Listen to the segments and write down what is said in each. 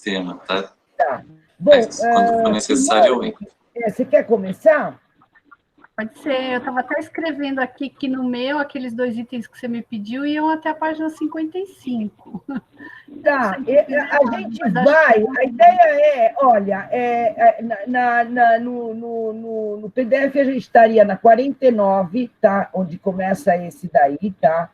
sistema, tá? Tá. Bom, Mas, quando for necessário, eu entro. Você quer começar? Pode ser. Eu estava até escrevendo aqui que no meu, aqueles 2 itens que você me pediu iam até a página 55. Tá, a gente vai, a ideia é, olha, no PDF a gente estaria na 49, tá? Onde começa esse daí, tá?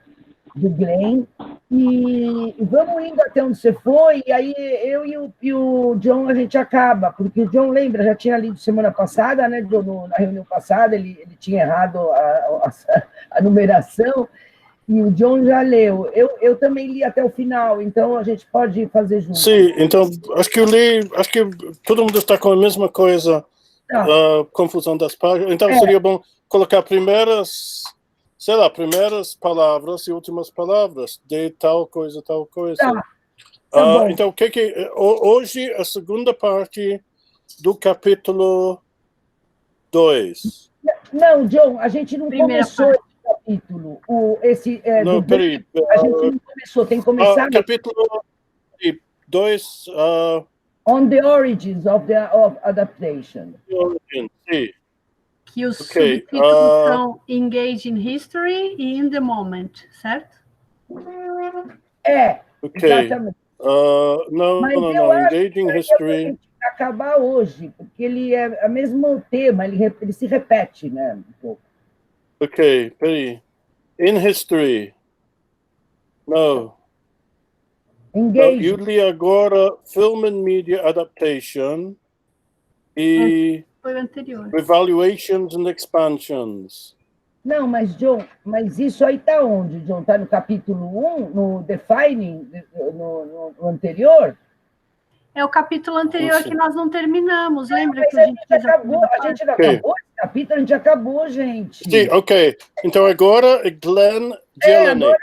Do Glenn, e vamos indo até onde você foi, e aí eu e o John a gente acaba, porque o John, lembra, já tinha lido semana passada, né, na reunião passada, ele tinha errado a numeração, e o John já leu. Eu também li até o final, então a gente pode fazer junto. Sim, então acho que todo mundo está com a mesma coisa, confusão das páginas. Então seria bom colocar primeiras palavras e últimas palavras de tal coisa, tal coisa. Tá então, hoje a segunda parte do capítulo 2. Não, John, a gente não começou esse capítulo. Não, peraí. A gente não começou, tem que começar. Capítulo 2. On the origins of adaptation. Sim. Que os subtítulos são Engage in History e In the Moment, certo? Exatamente. Não, Engage in History. Acabar hoje, porque ele é o mesmo tema, ele se repete, né? Um pouco. Ok, peraí. In History. Não. Engage. Eu li agora Film and Media Adaptation e foi o anterior. Evaluations and Expansions. Não, mas, John, isso aí está onde, John? Está no capítulo 1, no Defining, no anterior? É o capítulo anterior que nós não terminamos, lembra que a gente acabou, a gente não acabou esse capítulo, a gente acabou, gente. Sim, ok. Então agora é Glenn Jelinek.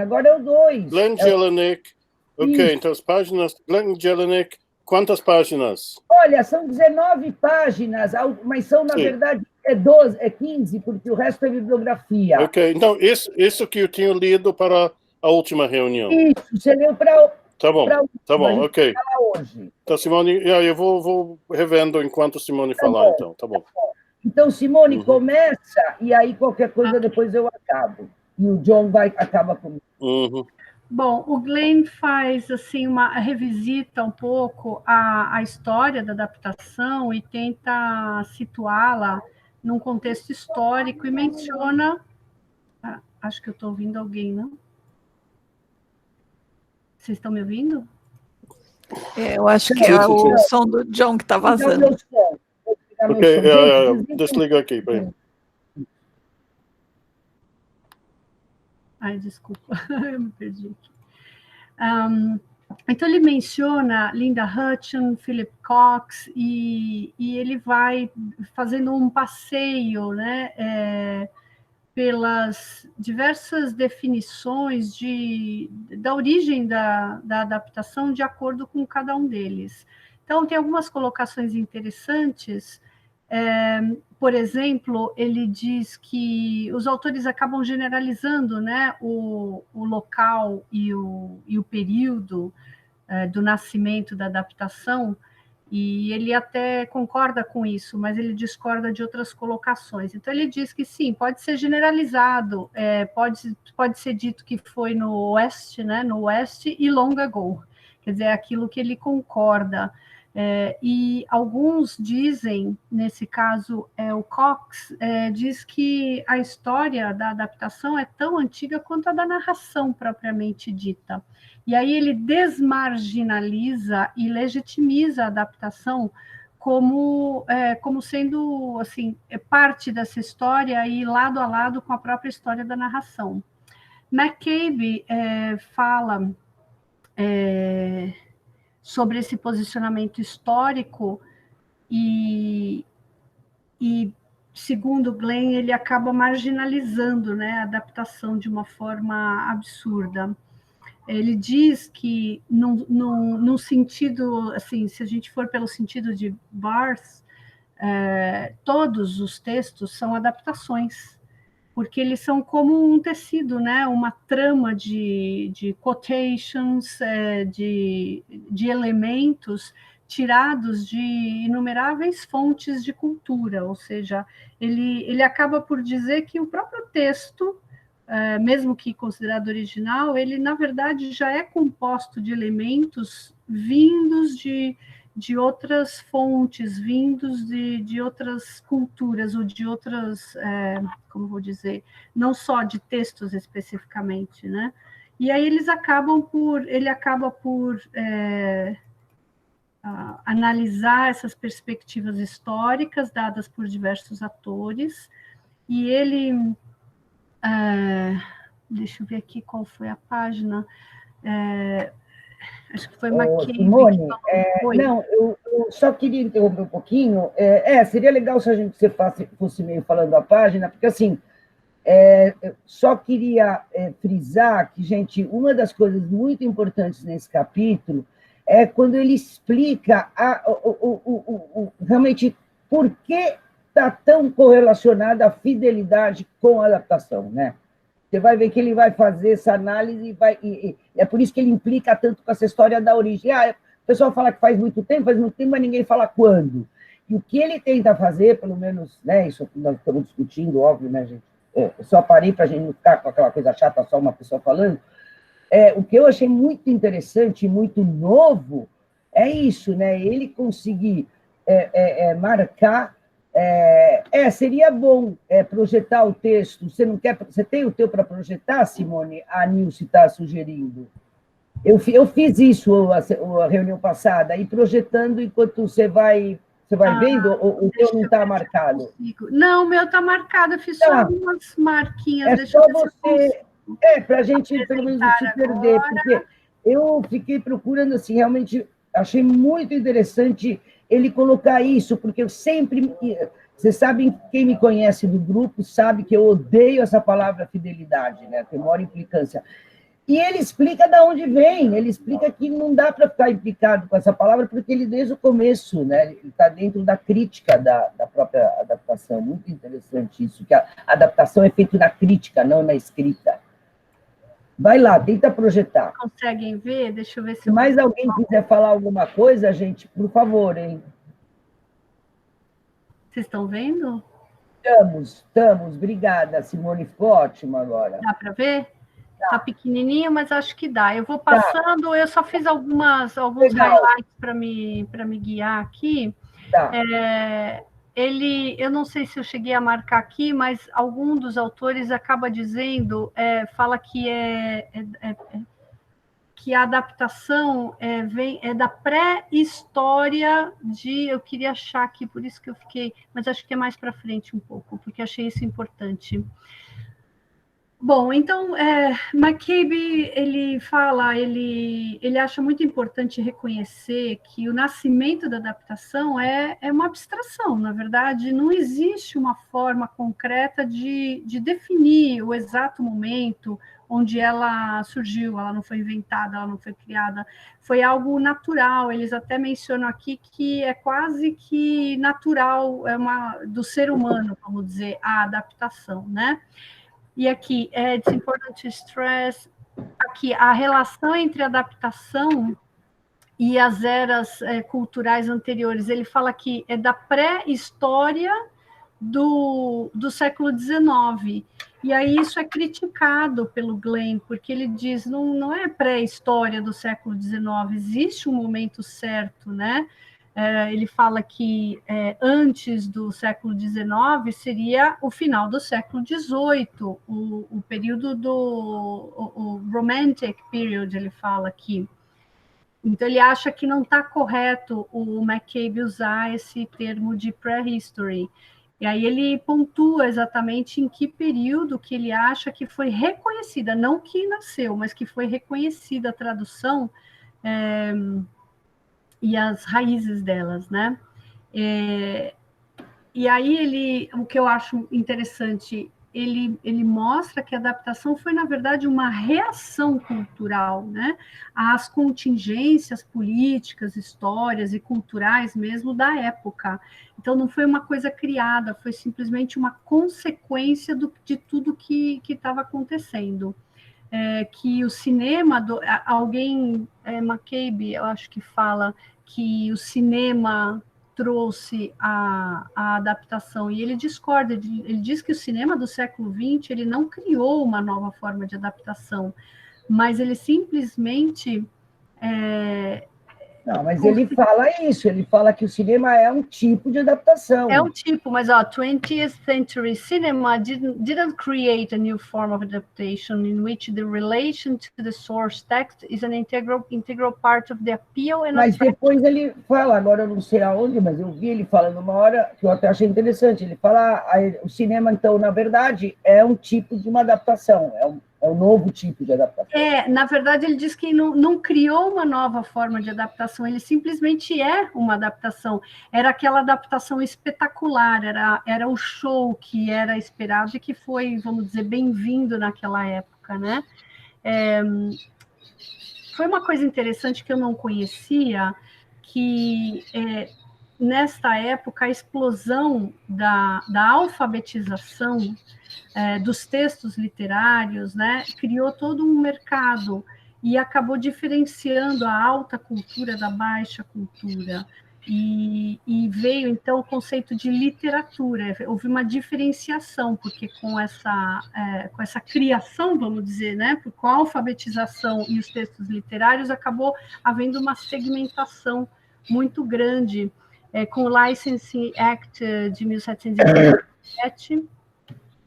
Agora é o 2. Glenn Jelinek. Ok, então as páginas, Glenn Jelinek, quantas páginas? Olha, são 19 páginas, mas são, na verdade, 12, 15, porque o resto é bibliografia. Ok, então isso que eu tinha lido para a última reunião. Isso, você leu para... Tá bom, ok. Hoje. Então, Simone, eu vou revendo enquanto Simone falar, então, tá bom. Então, Simone, começa, e aí qualquer coisa depois eu acabo. E o John acaba comigo. Bom, o Glenn faz assim revisita um pouco a história da adaptação e tenta situá-la num contexto histórico e menciona... acho que eu estou ouvindo alguém, não? Vocês estão me ouvindo? Eu acho que é o som do John que está vazando. Ok, desliga aqui. Ai, desculpa, eu me perdi aqui. Então, ele menciona Linda Hutton, Philip Cox, e ele vai fazendo um passeio, né, pelas diversas definições da origem da adaptação de acordo com cada um deles. Então, tem algumas colocações interessantes. Por exemplo, ele diz que os autores acabam generalizando, né, o local e o período do nascimento da adaptação, e ele até concorda com isso, mas ele discorda de outras colocações. Então, ele diz que sim, pode ser generalizado, pode ser dito que foi no Oeste, né, no Oeste e long ago, quer dizer, aquilo que ele concorda. E alguns dizem, nesse caso, o Cox diz que a história da adaptação é tão antiga quanto a da narração propriamente dita. E aí ele desmarginaliza e legitimiza a adaptação como sendo assim, parte dessa história e lado a lado com a própria história da narração. McCabe fala sobre esse posicionamento histórico e segundo Glenn, ele acaba marginalizando, né, a adaptação de uma forma absurda. Ele diz que, num sentido, assim, se a gente for pelo sentido de Barthes, todos os textos são adaptações. porque eles são como um tecido, né? Uma trama de quotations, de elementos tirados de inumeráveis fontes de cultura, ou seja, ele acaba por dizer que o próprio texto, mesmo que considerado original, ele, na verdade, já é composto de elementos vindos de outras fontes, vindos de outras culturas, ou de outras, como vou dizer, não só de textos especificamente, né? E aí ele acaba por analisar essas perspectivas históricas dadas por diversos atores, e ele, deixa eu ver aqui qual foi a página, acho que foi McCabe. Simone, não, eu só queria interromper um pouquinho. Seria legal se você fosse meio falando a página, porque, assim, eu só queria frisar que, gente, uma das coisas muito importantes nesse capítulo é quando ele explica realmente por que está tão correlacionada a fidelidade com a adaptação, né? Você vai ver que ele vai fazer essa análise e é por isso que ele implica tanto com essa história da origem. O pessoal fala que faz muito tempo, mas ninguém fala quando. E o que ele tenta fazer, pelo menos, né, isso que nós estamos discutindo, óbvio, né, gente? Eu só parei para a gente não ficar com aquela coisa chata, só uma pessoa falando. O que eu achei muito interessante e muito novo é isso, né? Ele conseguir marcar. Seria bom projetar o texto. Você tem o teu para projetar, Simone? A Nilce está sugerindo. Eu fiz isso a reunião passada, e projetando enquanto você vai vendo, o teu não está marcado? Não, o meu está marcado, eu fiz só algumas marquinhas. É só você... para a gente, pelo menos, não se perder, porque eu fiquei procurando, assim, realmente, achei muito interessante ele colocar isso, porque eu sempre... Vocês sabem, quem me conhece do grupo sabe que eu odeio essa palavra fidelidade, né? Tem maior implicância. E ele explica de onde vem, ele explica que não dá para ficar implicado com essa palavra, porque ele, desde o começo, né, ele está dentro da crítica da própria adaptação. Muito interessante isso, que a adaptação é feita na crítica, não na escrita. Vai lá, tenta projetar. Conseguem ver? Deixa eu ver se mais alguém quiser falar alguma coisa, gente, por favor, hein? Vocês estão vendo? Estamos. Obrigada, Simone. Ficou ótimo agora. Dá para ver? Está pequenininho, mas acho que dá. Eu vou passando, eu só fiz alguns highlights para me guiar aqui. Tá. Eu não sei se eu cheguei a marcar aqui, mas algum dos autores acaba dizendo, fala que que a adaptação é da pré-história eu queria achar aqui, por isso que eu fiquei, mas acho que é mais para frente um pouco, porque achei isso importante. Bom, então, McCabe, ele acha muito importante reconhecer que o nascimento da adaptação é uma abstração, na verdade, não existe uma forma concreta de definir o exato momento onde ela surgiu, ela não foi inventada, ela não foi criada, foi algo natural. Eles até mencionam aqui que é quase que natural, do ser humano, vamos dizer, a adaptação, né? E aqui, it's important to stress, aqui, a relação entre adaptação e as eras culturais anteriores. Ele fala que é da pré-história do século XIX. E aí isso é criticado pelo Glenn, porque ele diz, não é pré-história do século XIX, existe um momento certo, né? Ele fala que antes do século XIX seria o final do século XVIII, o período o Romantic Period, ele fala aqui. Então, ele acha que não está correto o McCabe usar esse termo de prehistory. E aí ele pontua exatamente em que período que ele acha que foi reconhecida, não que nasceu, mas que foi reconhecida a tradução e as raízes delas, né? E aí o que eu acho interessante, ele mostra que a adaptação foi, na verdade, uma reação cultural, né, às contingências políticas, histórias e culturais mesmo da época. Então, não foi uma coisa criada, foi simplesmente uma consequência de tudo que estava acontecendo. Que o cinema, alguém, McCabe, eu acho que fala que o cinema trouxe a adaptação, e ele discorda, ele diz que o cinema do século XX, ele não criou uma nova forma de adaptação, mas ele simplesmente... Não, mas ele fala isso, ele fala que o cinema é um tipo de adaptação. É um tipo, mas 20th century cinema didn't create a new form of adaptation in which the relation to the source text is an integral part of the appeal and mas depois ele fala, agora eu não sei aonde, mas eu vi ele falando uma hora que eu até achei interessante, ele fala, o cinema, então, na verdade, é um tipo de uma adaptação, é um novo tipo de adaptação. Na verdade, ele diz que não criou uma nova forma de adaptação, ele simplesmente é uma adaptação. Era aquela adaptação espetacular, era o show que era esperado e que foi, vamos dizer, bem-vindo naquela época, né? Foi uma coisa interessante que eu não conhecia, que nesta época a explosão da alfabetização dos textos literários, né, criou todo um mercado e acabou diferenciando a alta cultura da baixa cultura. E veio, então, o conceito de literatura. Houve uma diferenciação, porque com essa criação, vamos dizer, né, com a alfabetização e os textos literários, acabou havendo uma segmentação muito grande, com o Licensing Act de 1787,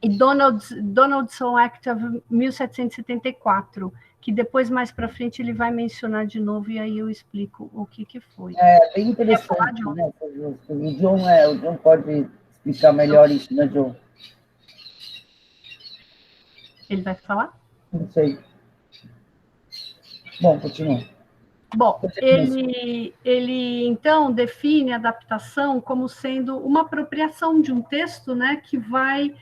e Donaldson Act of 1774, que depois, mais para frente, ele vai mencionar de novo, e aí eu explico o que foi. Bem interessante, né? O John pode explicar melhor isso, né, John? Ele vai falar? Não sei. Bom, continua. Bom, ele então define a adaptação como sendo uma apropriação de um texto, né, que vai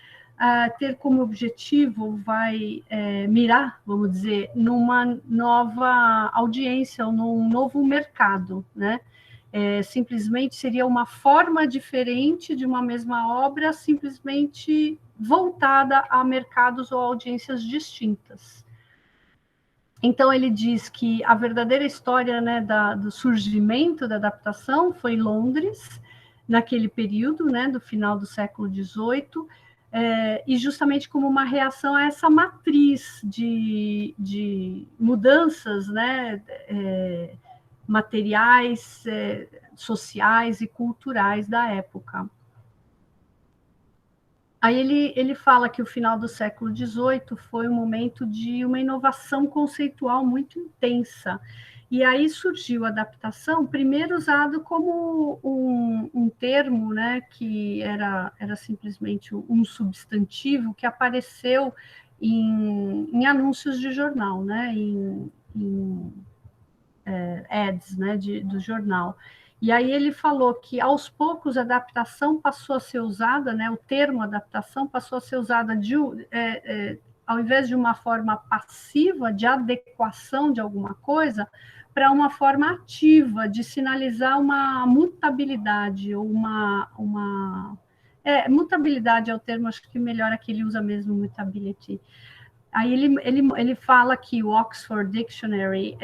ter como objetivo, vai mirar, vamos dizer, numa nova audiência, ou num novo mercado, né? Simplesmente seria uma forma diferente de uma mesma obra, simplesmente voltada a mercados ou audiências distintas. Então, ele diz que a verdadeira história, né, do surgimento da adaptação foi em Londres, naquele período, né, do final do século XVIII, e justamente como uma reação a essa matriz de mudanças, né, materiais, sociais e culturais da época. Aí ele fala que o final do século XVIII foi um momento de uma inovação conceitual muito intensa. E aí surgiu a adaptação, primeiro usado como um termo, né, que era simplesmente um substantivo que apareceu em anúncios de jornal, né, em ads, né, do jornal. E aí ele falou que, aos poucos, a adaptação passou a ser usada, né, o termo adaptação passou a ser usada ao invés de uma forma passiva, de adequação de alguma coisa, para uma forma ativa, de sinalizar uma mutabilidade, ou mutabilidade é o termo, acho que melhor aqui ele usa mesmo mutability. Aí ele fala que o Oxford Dictionary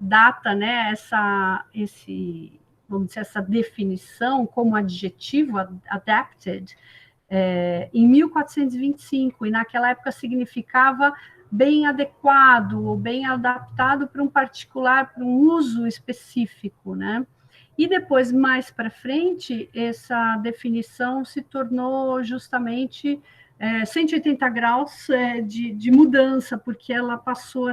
data, né, vamos dizer, essa definição como adjetivo, adapted, em 1425, e naquela época significava bem adequado ou bem adaptado para um particular, para um uso específico, né? E depois, mais para frente, essa definição se tornou justamente 180 graus de mudança, porque ela passou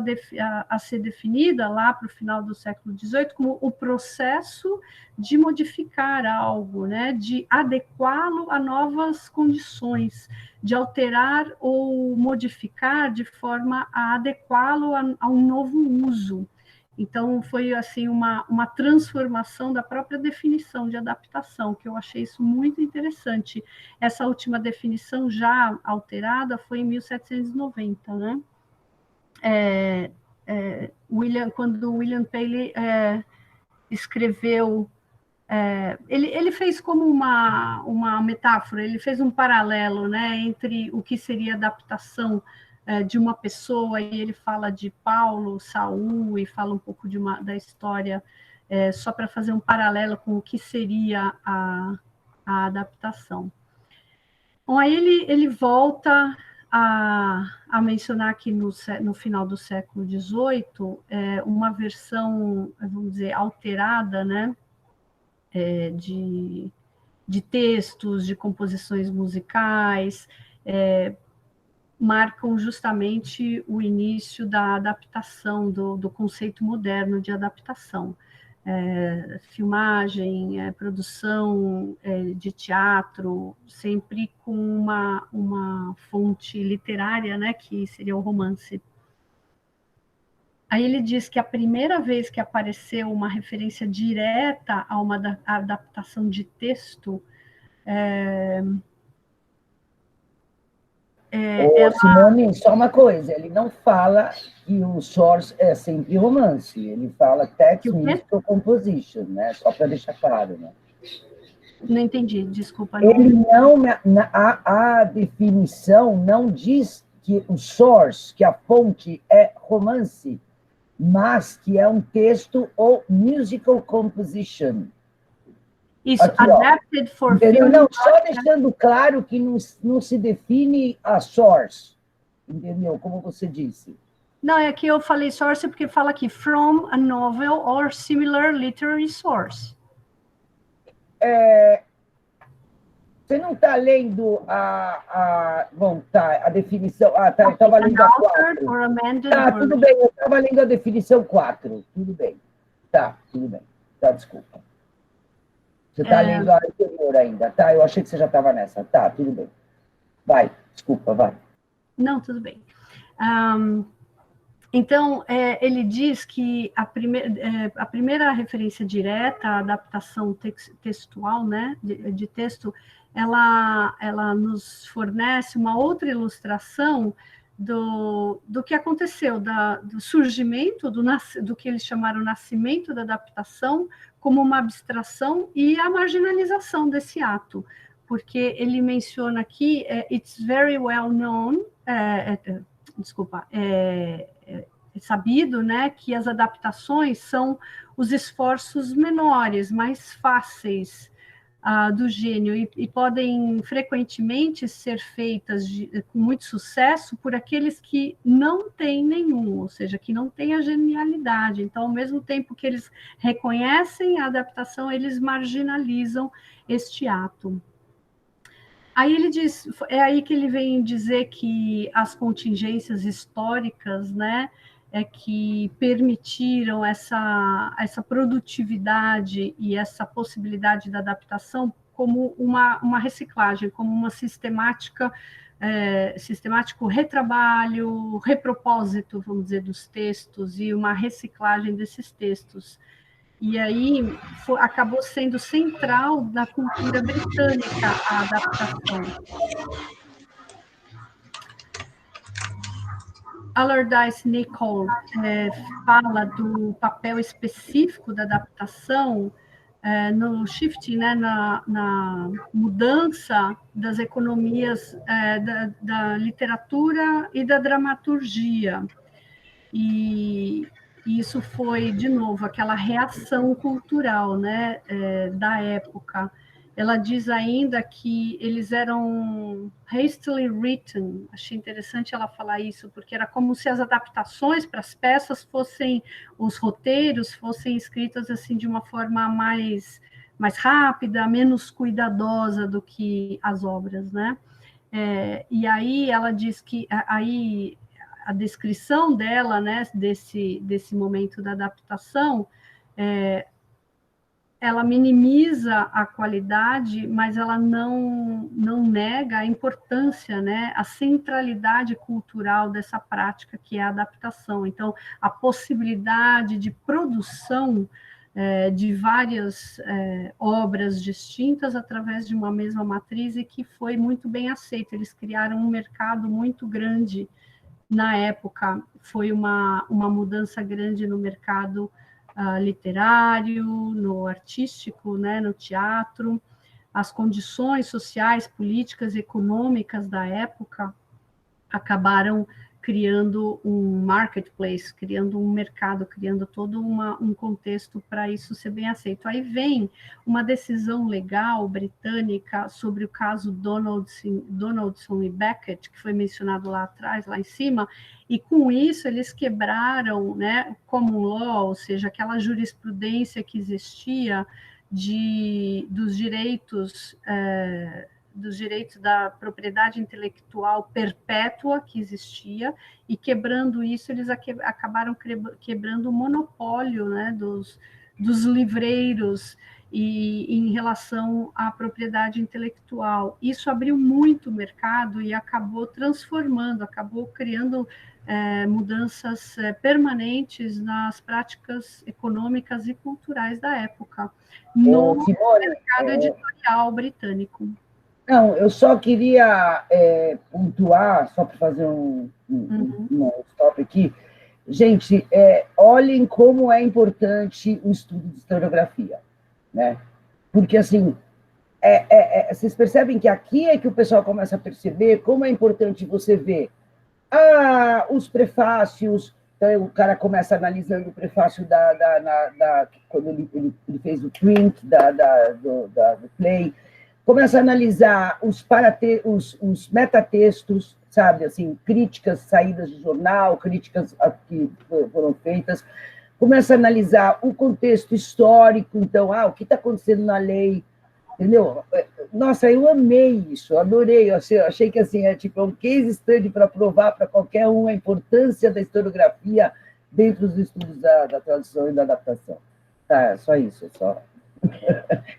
a ser definida lá para o final do século XVIII como o processo de modificar algo, né, de adequá-lo a novas condições, de alterar ou modificar de forma a adequá-lo a um novo uso. Então, foi assim uma transformação da própria definição de adaptação, que eu achei isso muito interessante. Essa última definição já alterada foi em 1790, né? Quando William Paley escreveu, ele fez como uma metáfora, ele fez um paralelo, né, entre o que seria adaptação de uma pessoa, e ele fala de Paulo, Saul, e fala um pouco da história, só para fazer um paralelo com o que seria a adaptação. Bom, aí ele volta a mencionar que no final do século XVIII, uma versão, vamos dizer, alterada, né, de textos, de composições musicais, marcam justamente o início da adaptação, do conceito moderno de adaptação. Filmagem, produção de teatro, sempre com uma fonte literária, né, que seria o romance. Aí ele diz que a primeira vez que apareceu uma referência direta a uma adaptação de texto, Simone, só uma coisa, ele não fala que o source é sempre romance, ele fala text, musical composition, né? Só para deixar claro, né? Não entendi, desculpa. Ele a definição não diz que o source, que a fonte é romance, mas que é um texto ou musical composition. Isso, aqui, adapted for film. Não, só deixando claro que não se define a source, entendeu? Como você disse. Não, é que eu falei source porque fala aqui from a novel or similar literary source. Você não está lendo bom, tá, a definição... tá, eu estava lendo a 4. Tá, tudo bem, eu estava lendo a definição 4, tudo bem. Tá, tudo bem. Tá, desculpa. Você está lendo a anterior ainda, tá? Eu achei que você já estava nessa. Tá, tudo bem. Vai, desculpa, vai. Não, tudo bem. Então, ele diz que a primeira referência direta à adaptação textual, né, de texto, ela nos fornece uma outra ilustração do que aconteceu, do surgimento, do que eles chamaram nascimento da adaptação, como uma abstração e a marginalização desse ato, porque ele menciona aqui, it's very well known, é sabido, né, que as adaptações são os esforços menores, mais fáceis do gênio, e podem frequentemente ser feitas com muito sucesso por aqueles que não têm nenhum, ou seja, que não têm a genialidade. Então, ao mesmo tempo que eles reconhecem a adaptação, eles marginalizam este ato. Aí ele diz, é aí que ele vem dizer que as contingências históricas, né, que permitiram essa produtividade e essa possibilidade da adaptação como uma reciclagem, como uma sistemático retrabalho, repropósito, vamos dizer, dos textos e uma reciclagem desses textos. E aí acabou sendo central na cultura britânica a adaptação. Allardyce Nicholl fala do papel específico da adaptação no shifting, né, na mudança das economias da literatura e da dramaturgia. E isso foi, de novo, aquela reação cultural, né, da época. Ela diz ainda que eles eram hastily written. Achei interessante ela falar isso, porque era como se as adaptações para as peças fossem, os roteiros fossem escritos assim de uma forma mais rápida, menos cuidadosa do que as obras, né? E aí ela diz que aí a descrição dela, né, desse momento da adaptação, ela minimiza a qualidade, mas ela não nega a importância, né, a centralidade cultural dessa prática que é a adaptação. Então, a possibilidade de produção de várias obras distintas através de uma mesma matriz e que foi muito bem aceita. Eles criaram um mercado muito grande na época, foi uma mudança grande no mercado literário, no artístico, né, no teatro. As condições sociais, políticas e econômicas da época acabaram criando um marketplace, criando um mercado, criando todo um contexto para isso ser bem aceito. Aí vem uma decisão legal britânica sobre o caso Donaldson e Beckett, que foi mencionado lá atrás, lá em cima, e com isso eles quebraram, né, common law, ou seja, aquela jurisprudência que existia dos direitos da propriedade intelectual perpétua que existia, e quebrando isso, eles acabaram quebrando o monopólio, né, dos livreiros em relação à propriedade intelectual. Isso abriu muito o mercado e acabou transformando, acabou criando mudanças permanentes nas práticas econômicas e culturais da época, no mercado editorial britânico. Não, eu só queria pontuar, só para fazer um stop aqui. Gente, olhem como é importante o estudo de historiografia, né? Porque, assim, vocês percebem que aqui é que o pessoal começa a perceber como é importante você ver os prefácios. Então, o cara começa analisando o prefácio quando ele fez o print do play, começa a analisar os metatextos, sabe, assim, críticas saídas de jornal, críticas que foram feitas, começa a analisar o contexto histórico, então, o que está acontecendo na lei, entendeu? Nossa, eu amei isso, eu adorei, eu achei que assim, tipo um case study para provar para qualquer um a importância da historiografia dentro dos estudos da tradução e da adaptação. Tá, só isso, só...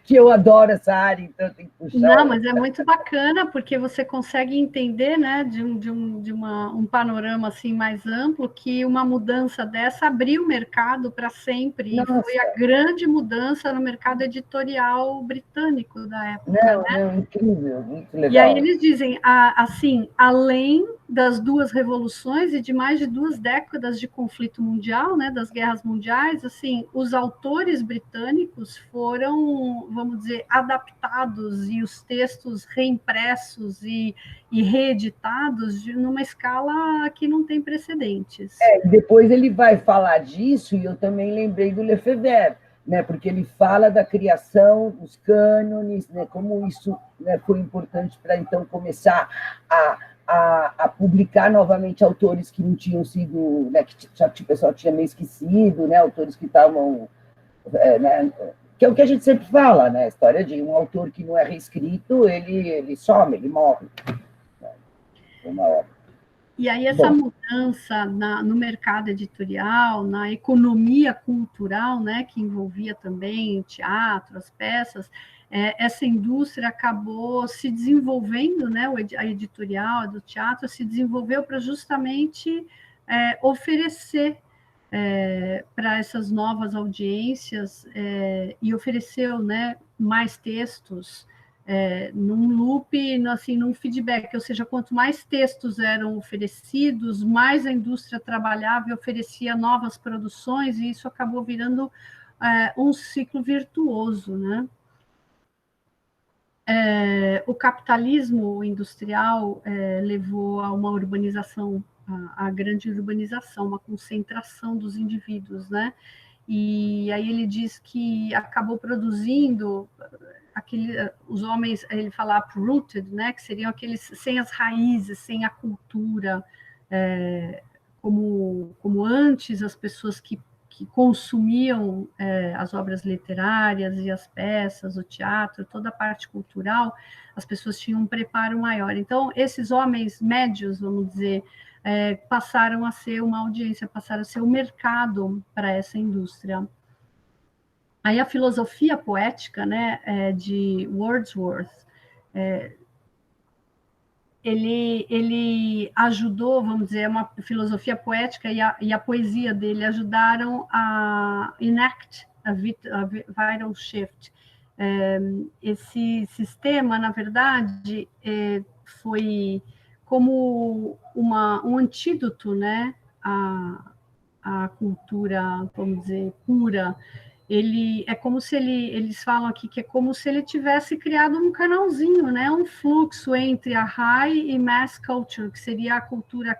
que eu adoro essa área, então tem que puxar. Não, mas é muito bacana, porque você consegue entender, né, de um panorama assim mais amplo, que uma mudança dessa abriu o mercado para sempre. Nossa. E foi a grande mudança no mercado editorial britânico da época. Não, incrível, muito legal. E aí eles dizem, assim, além das duas revoluções e de mais de 2 décadas de conflito mundial, né, das guerras mundiais, assim, os autores britânicos foram, vamos dizer, adaptados e os textos reimpressos e reeditados numa escala que não tem precedentes. Depois ele vai falar disso, e eu também lembrei do Lefebvre, né, porque ele fala da criação dos cânones, né, como isso, né, foi importante para, então, começar a publicar novamente autores que não tinham sido, né, que o pessoal tinha meio esquecido, né, autores que estavam... né, que é o que a gente sempre fala, né, a história de um autor que não é reescrito, ele some, ele morre. Uma obra. E aí essa mudança no mercado editorial, na economia cultural, né, que envolvia também teatro, as peças, essa indústria acabou se desenvolvendo, né, a editorial do teatro se desenvolveu para justamente oferecer para essas novas audiências e ofereceu, né, mais textos, num loop, assim, num feedback, ou seja, quanto mais textos eram oferecidos, mais a indústria trabalhava e oferecia novas produções, e isso acabou virando um ciclo virtuoso, né? O capitalismo industrial levou a uma urbanização, a grande urbanização, uma concentração dos indivíduos, né? E aí ele diz que acabou produzindo os homens, ele fala uprooted, né, que seriam aqueles sem as raízes, sem a cultura, como antes as pessoas que consumiam as obras literárias e as peças, o teatro, toda a parte cultural, as pessoas tinham um preparo maior. Então, esses homens médios, vamos dizer, passaram a ser uma audiência, passaram a ser um mercado para essa indústria. Aí a filosofia poética, né, de Wordsworth, ele ajudou, vamos dizer, uma filosofia poética e a poesia dele ajudaram a enact a vital shift. Esse sistema, na verdade, foi como um antídoto, né, à cultura, vamos dizer, pura. É como se eles falam aqui que é como se ele tivesse criado um canalzinho, né? Um fluxo entre a high e mass culture, que seria a cultura,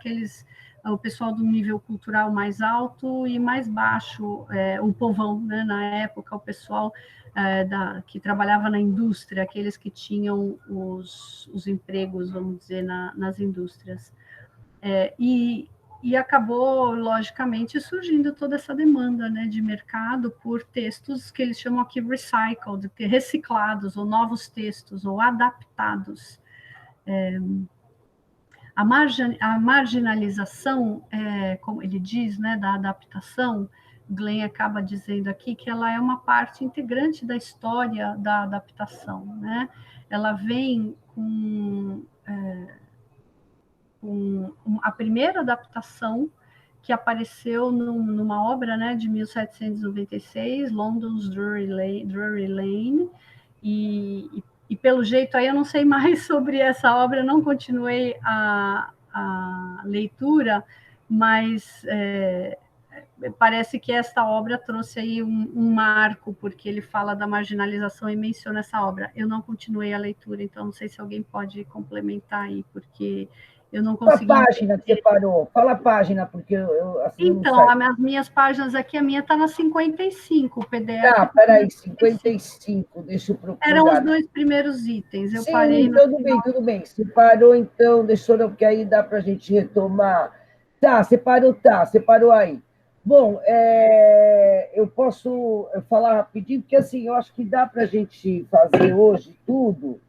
o pessoal do nível cultural mais alto e mais baixo, o povão, né? Na época, o pessoal que trabalhava na indústria, aqueles que tinham os empregos, vamos dizer, nas indústrias. E acabou, logicamente, surgindo toda essa demanda, né, de mercado por textos que eles chamam aqui recycled, reciclados, ou novos textos, ou adaptados. A marginalização, como ele diz, né, da adaptação, Glenn acaba dizendo aqui que ela é uma parte integrante da história da adaptação, né? Ela vem com a primeira adaptação que apareceu numa obra, né, de 1796, London's Drury Lane, e pelo jeito aí eu não sei mais sobre essa obra, não continuei a leitura, mas parece que esta obra trouxe aí um marco, porque ele fala da marginalização e menciona essa obra. Eu não continuei a leitura, então não sei se alguém pode complementar aí, porque eu não consegui... Qual a página que você parou? Fala a página, porque eu assim, então, as minhas páginas aqui, a minha está na 55, o PDF... Tá, peraí, 55, deixa eu procurar. Eram os 2 primeiros itens, eu parei... Tudo bem. Você parou, então, deixa eu... porque aí dá para a gente retomar. Você parou aí. Bom, eu posso falar rapidinho, porque assim, eu acho que dá para a gente fazer hoje tudo.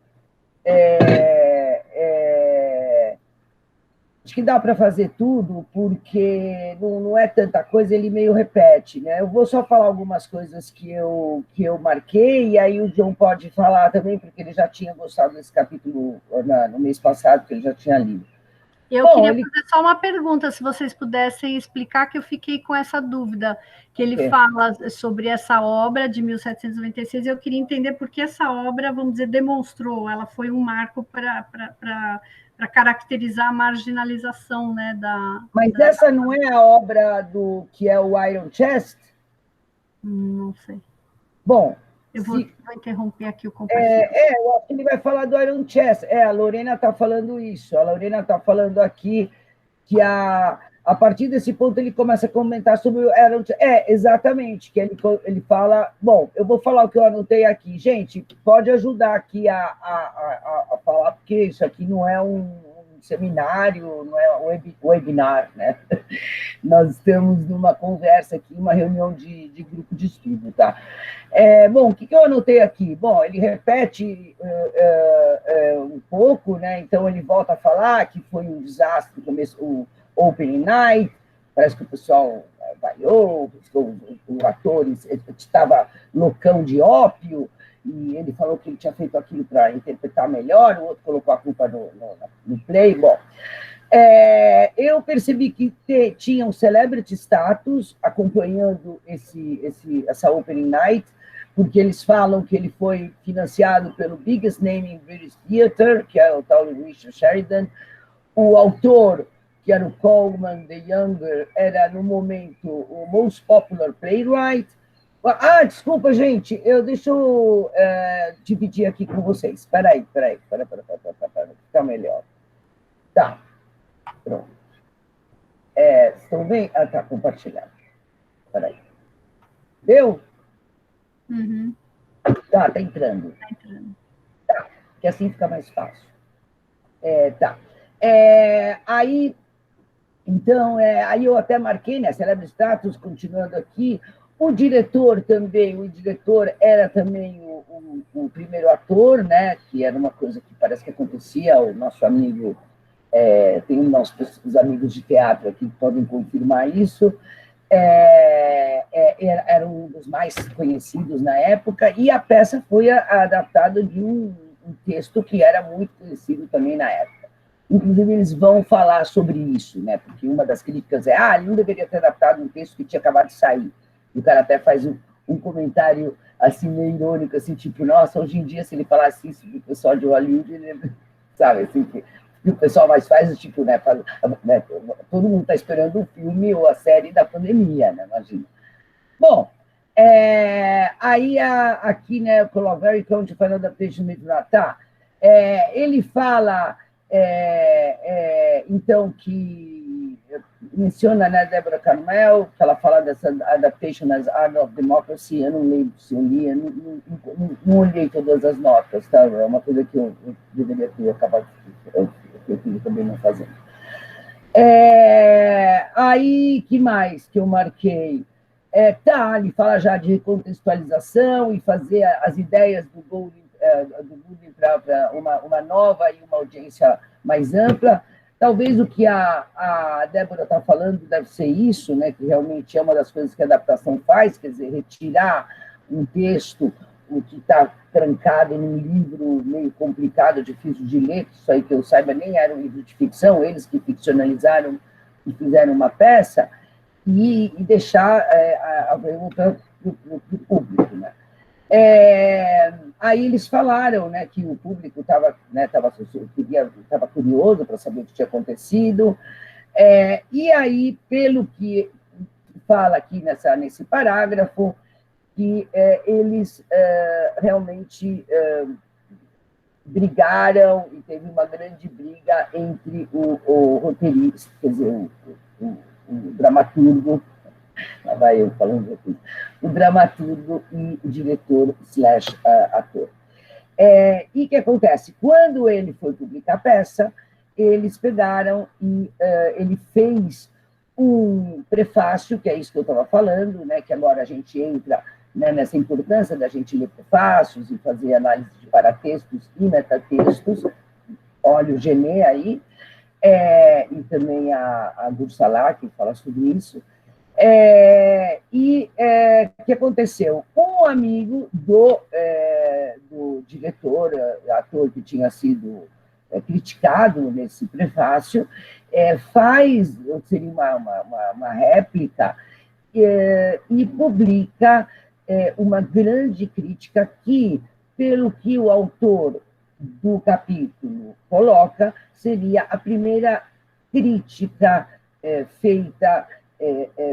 Acho que dá para fazer tudo, porque não é tanta coisa, ele meio repete, né? Eu vou só falar algumas coisas que eu marquei, e aí o John pode falar também, porque ele já tinha gostado desse capítulo no mês passado, que ele já tinha lido. Eu queria fazer só uma pergunta, se vocês pudessem explicar, que eu fiquei com essa dúvida, que ele fala sobre essa obra de 1796, e eu queria entender por que essa obra, vamos dizer, demonstrou, ela foi um marco para caracterizar a marginalização, né, Mas essa não é a obra que é o Iron Chest? Não sei. Bom... Eu vou interromper aqui o compartilhamento. Eu acho que ele vai falar do Iron Chest. A Lorena está falando isso. A Lorena está falando aqui que a partir desse ponto ele começa a comentar sobre o Iron Chest. Exatamente, que ele fala... Bom, eu vou falar o que eu anotei aqui. Gente, pode ajudar aqui a falar, porque isso aqui não é um seminário, não é um webinar, né? Nós estamos numa conversa aqui, uma reunião de grupo de estudo, tá? Bom, o que eu anotei aqui? Bom, ele repete um pouco, né? Então ele volta a falar que foi um desastre, o Opening Night, parece que o pessoal vaiou, o ator estava loucão de ópio, e ele falou que ele tinha feito aquilo para interpretar melhor, o outro colocou a culpa no play. Bom, eu percebi que tinha um celebrity status acompanhando essa Opening Night, porque eles falam que ele foi financiado pelo biggest name in British theater, que é o tal Richard Sheridan. O autor, que era o Coleman the Younger, era, no momento, o most popular playwright. Desculpa, gente, deixa eu dividir aqui com vocês. Espera aí, fica melhor. Tá, pronto. Estão bem? Tá, compartilhado. Espera aí. Deu? Uhum. Tá entrando. Tá, que assim fica mais fácil. Tá. Aí, então, aí eu até marquei, né, Celebrity Status, continuando aqui. O diretor era também o primeiro ator, né, que era uma coisa que parece que acontecia, o nosso amigo, tem os amigos de teatro aqui que podem confirmar isso. era um dos mais conhecidos na época, e a peça foi adaptada de um texto que era muito conhecido também na época. Inclusive, eles vão falar sobre isso, né? Porque uma das críticas é ele não deveria ter adaptado um texto que tinha acabado de sair. E o cara até faz um comentário assim, meio irônico, assim, tipo, nossa, hoje em dia, se ele falasse isso do pessoal de Hollywood, ele, sabe, assim, que o pessoal mais faz, tipo, né, todo mundo está esperando o filme ou a série da pandemia, né, imagina. Bom, aí aqui, né, eu coloco Very Country Final Adaptation do Natal, ele fala, então, que menciona, né, Deborah Carmel, que ela fala dessa adaptation as Art of Democracy. Eu não lembro se eu li, não olhei todas as notas, tá? É uma coisa que eu deveria ter acabado, eu também não fazendo. Aí, que mais que eu marquei? Ele fala já de recontextualização e fazer as ideias do Golding para uma nova e uma audiência mais ampla. Talvez o que a Débora está falando deve ser isso, né, que realmente é uma das coisas que a adaptação faz, quer dizer, retirar um texto o que está trancado num livro meio complicado, difícil de ler, isso aí que eu saiba nem era um livro de ficção, eles que ficcionalizaram e fizeram uma peça, e deixar a pergunta para o público, né? Aí eles falaram, né, que o público estava, né, curioso para saber o que tinha acontecido, e aí, pelo que fala aqui nesse parágrafo, que eles realmente brigaram, e teve uma grande briga entre o roteirista, quer dizer, o dramaturgo, lá vai eu falando aqui, o dramaturgo e o diretor / ator. E o que acontece? Quando ele foi publicar a peça, eles pegaram e ele fez um prefácio, que é isso que eu estava falando, né, que agora a gente entra, né, nessa importância da gente ler prefácios e fazer análise de paratextos e metatextos. Olha o Gené aí, e também a Gursalá, que fala sobre isso. O que aconteceu? Um amigo do diretor, ator que tinha sido criticado nesse prefácio, seria uma réplica, e publica uma grande crítica que, pelo que o autor do capítulo coloca, seria a primeira crítica feita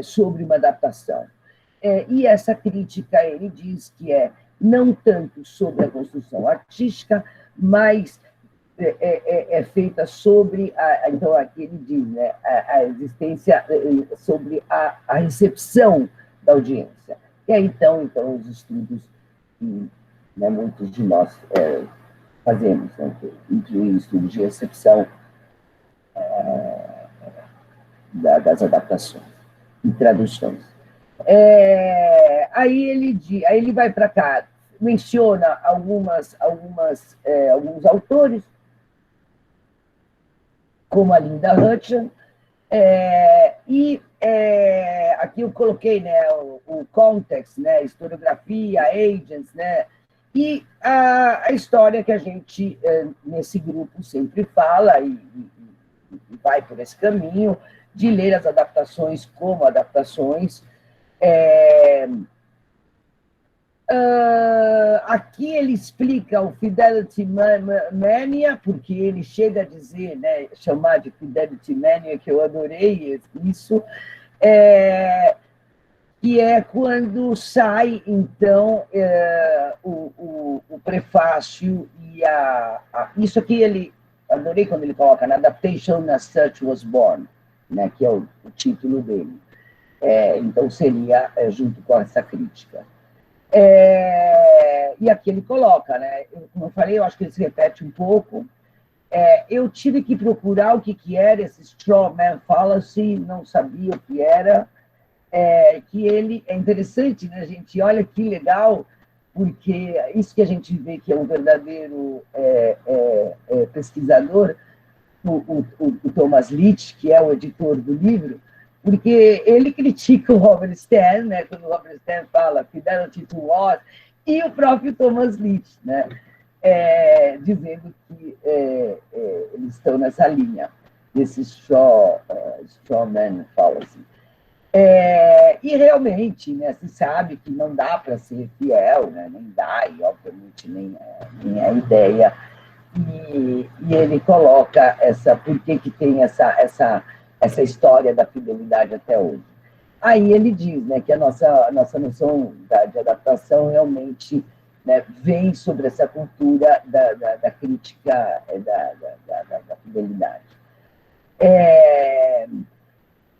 sobre uma adaptação. E essa crítica, ele diz que não tanto sobre a construção artística, mas feita sobre, então aqui ele diz, né, a existência, sobre a recepção da audiência. E aí, então os estudos que, né, muitos de nós fazemos, né, que incluem estudos de recepção das adaptações e traduções. Aí ele vai para cá, menciona alguns autores, como a Linda Hutcheon, aqui eu coloquei, né, o context, né, historiografia, agents, né, e a história que a gente, nesse grupo, sempre fala e vai por esse caminho, de ler as adaptações como adaptações. Aqui ele explica o Fidelity Mania, porque ele chega a dizer, né, chamar de Fidelity Mania, que eu adorei isso, que é quando sai, então, o prefácio e isso aqui ele adorei quando ele coloca na Adaptation as Such Was Born, né, que é o título dele. Então, seria junto com essa crítica. E aqui ele coloca, né, como eu falei, eu acho que ele se repete um pouco. Eu tive que procurar o que era esse straw man fallacy, não sabia o que era. Que ele é interessante, né, gente? Olha que legal, porque isso que a gente vê que é um verdadeiro pesquisador, o Thomas Leach, que é o editor do livro, porque ele critica o Robert Stan, né, quando o Robert Stan fala Fidelity to Oz, e o próprio Thomas Leach, né, dizendo que eles estão nessa linha, desse strawman fallacy. E realmente, né, se sabe que não dá para ser fiel, né, nem dá, e obviamente nem é a ideia, e ele coloca por que tem essa história da fidelidade até hoje. Aí ele diz, né, que a nossa noção de adaptação realmente, né, vem sobre essa cultura da crítica da fidelidade.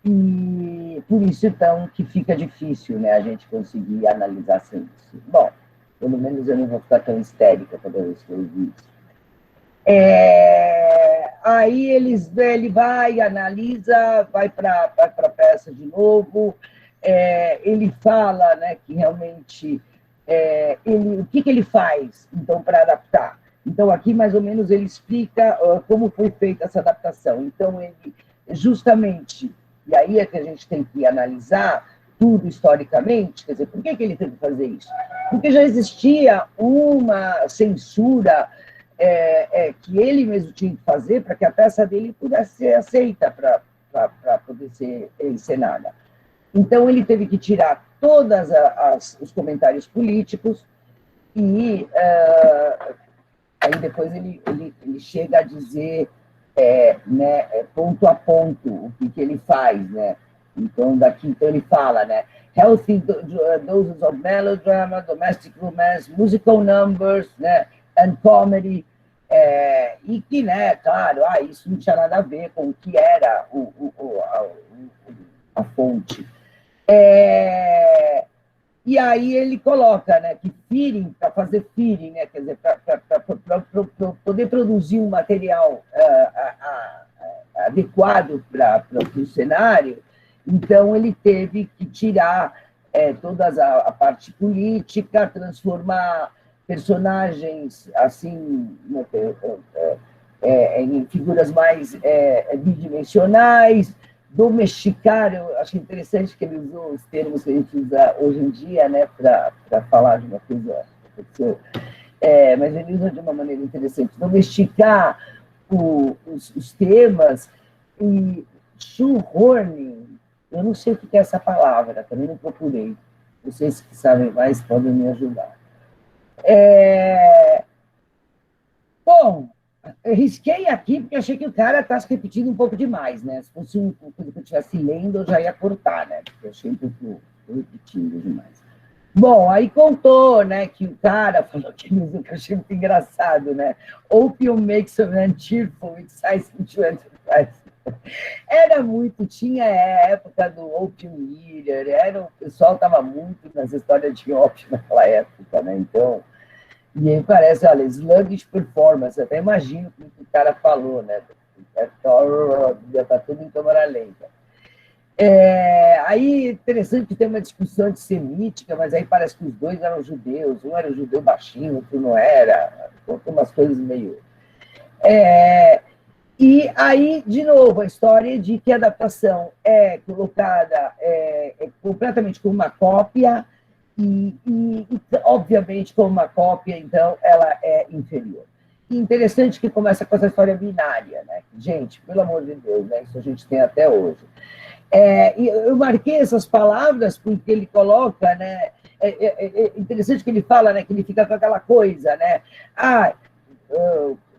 E por isso, então, que fica difícil, né, a gente conseguir analisar sem isso. Bom, pelo menos eu não vou ficar tão histérica toda vez que eu ouvir isso. Aí ele vai, analisa, vai para a peça de novo, ele fala, né, que realmente o que ele faz, então, para adaptar. Então, aqui, mais ou menos, ele explica como foi feita essa adaptação. Então, ele, justamente, e aí é que a gente tem que analisar tudo historicamente, quer dizer, por que ele teve que fazer isso? Porque já existia uma censura que ele mesmo tinha que fazer para que a peça dele pudesse ser aceita para poder ser encenada. Então, ele teve que tirar todos os comentários políticos e aí depois ele chega a dizer, né, ponto a ponto, o que ele faz, né? Então, ele fala, né, healthy doses of melodrama, domestic romance, musical numbers, né, and comedy, e que, né, claro, isso não tinha nada a ver com o que era a fonte. E aí ele coloca, né, que feeding, para fazer feeding, né, quer dizer, para poder produzir um material adequado para o cenário, então ele teve que tirar toda a parte política, transformar personagens assim, em figuras mais bidimensionais, domesticar. Eu acho interessante que ele usou os termos que a gente usa hoje em dia, né, para falar de uma coisa que aconteceu, mas ele usa de uma maneira interessante, domesticar os temas e shoehorning. Eu não sei o que é essa palavra, também não procurei. Vocês que sabem mais podem me ajudar. Bom, eu risquei aqui porque achei que o cara está se repetindo um pouco demais, né? Se fosse uma coisa que eu estivesse lendo, eu já ia cortar, né? Porque eu achei um pouco repetindo demais. Bom, aí contou, né, que o cara falou que eu achei muito engraçado, né? Opium makes a man cheerful, exciting to enterprise. Era muito, tinha a época do Opium Eater, o pessoal estava muito nas histórias de ópio naquela época, né? Então, e aí parece, olha, sluggish performance, até imagino o que o cara falou, né? Já está tudo em câmera lenta. Aí, interessante que tem uma discussão antissemítica, mas aí parece que os dois eram judeus, um era judeu baixinho, outro não era, então tem umas coisas meio... E aí, de novo, a história de que a adaptação é colocada completamente como uma cópia e, obviamente, como uma cópia, então, ela é inferior. E interessante que começa com essa história binária, né? Gente, pelo amor de Deus, né? Isso a gente tem até hoje. E eu marquei essas palavras porque ele coloca, né? É interessante que ele fala, né? Que ele fica com aquela coisa, né?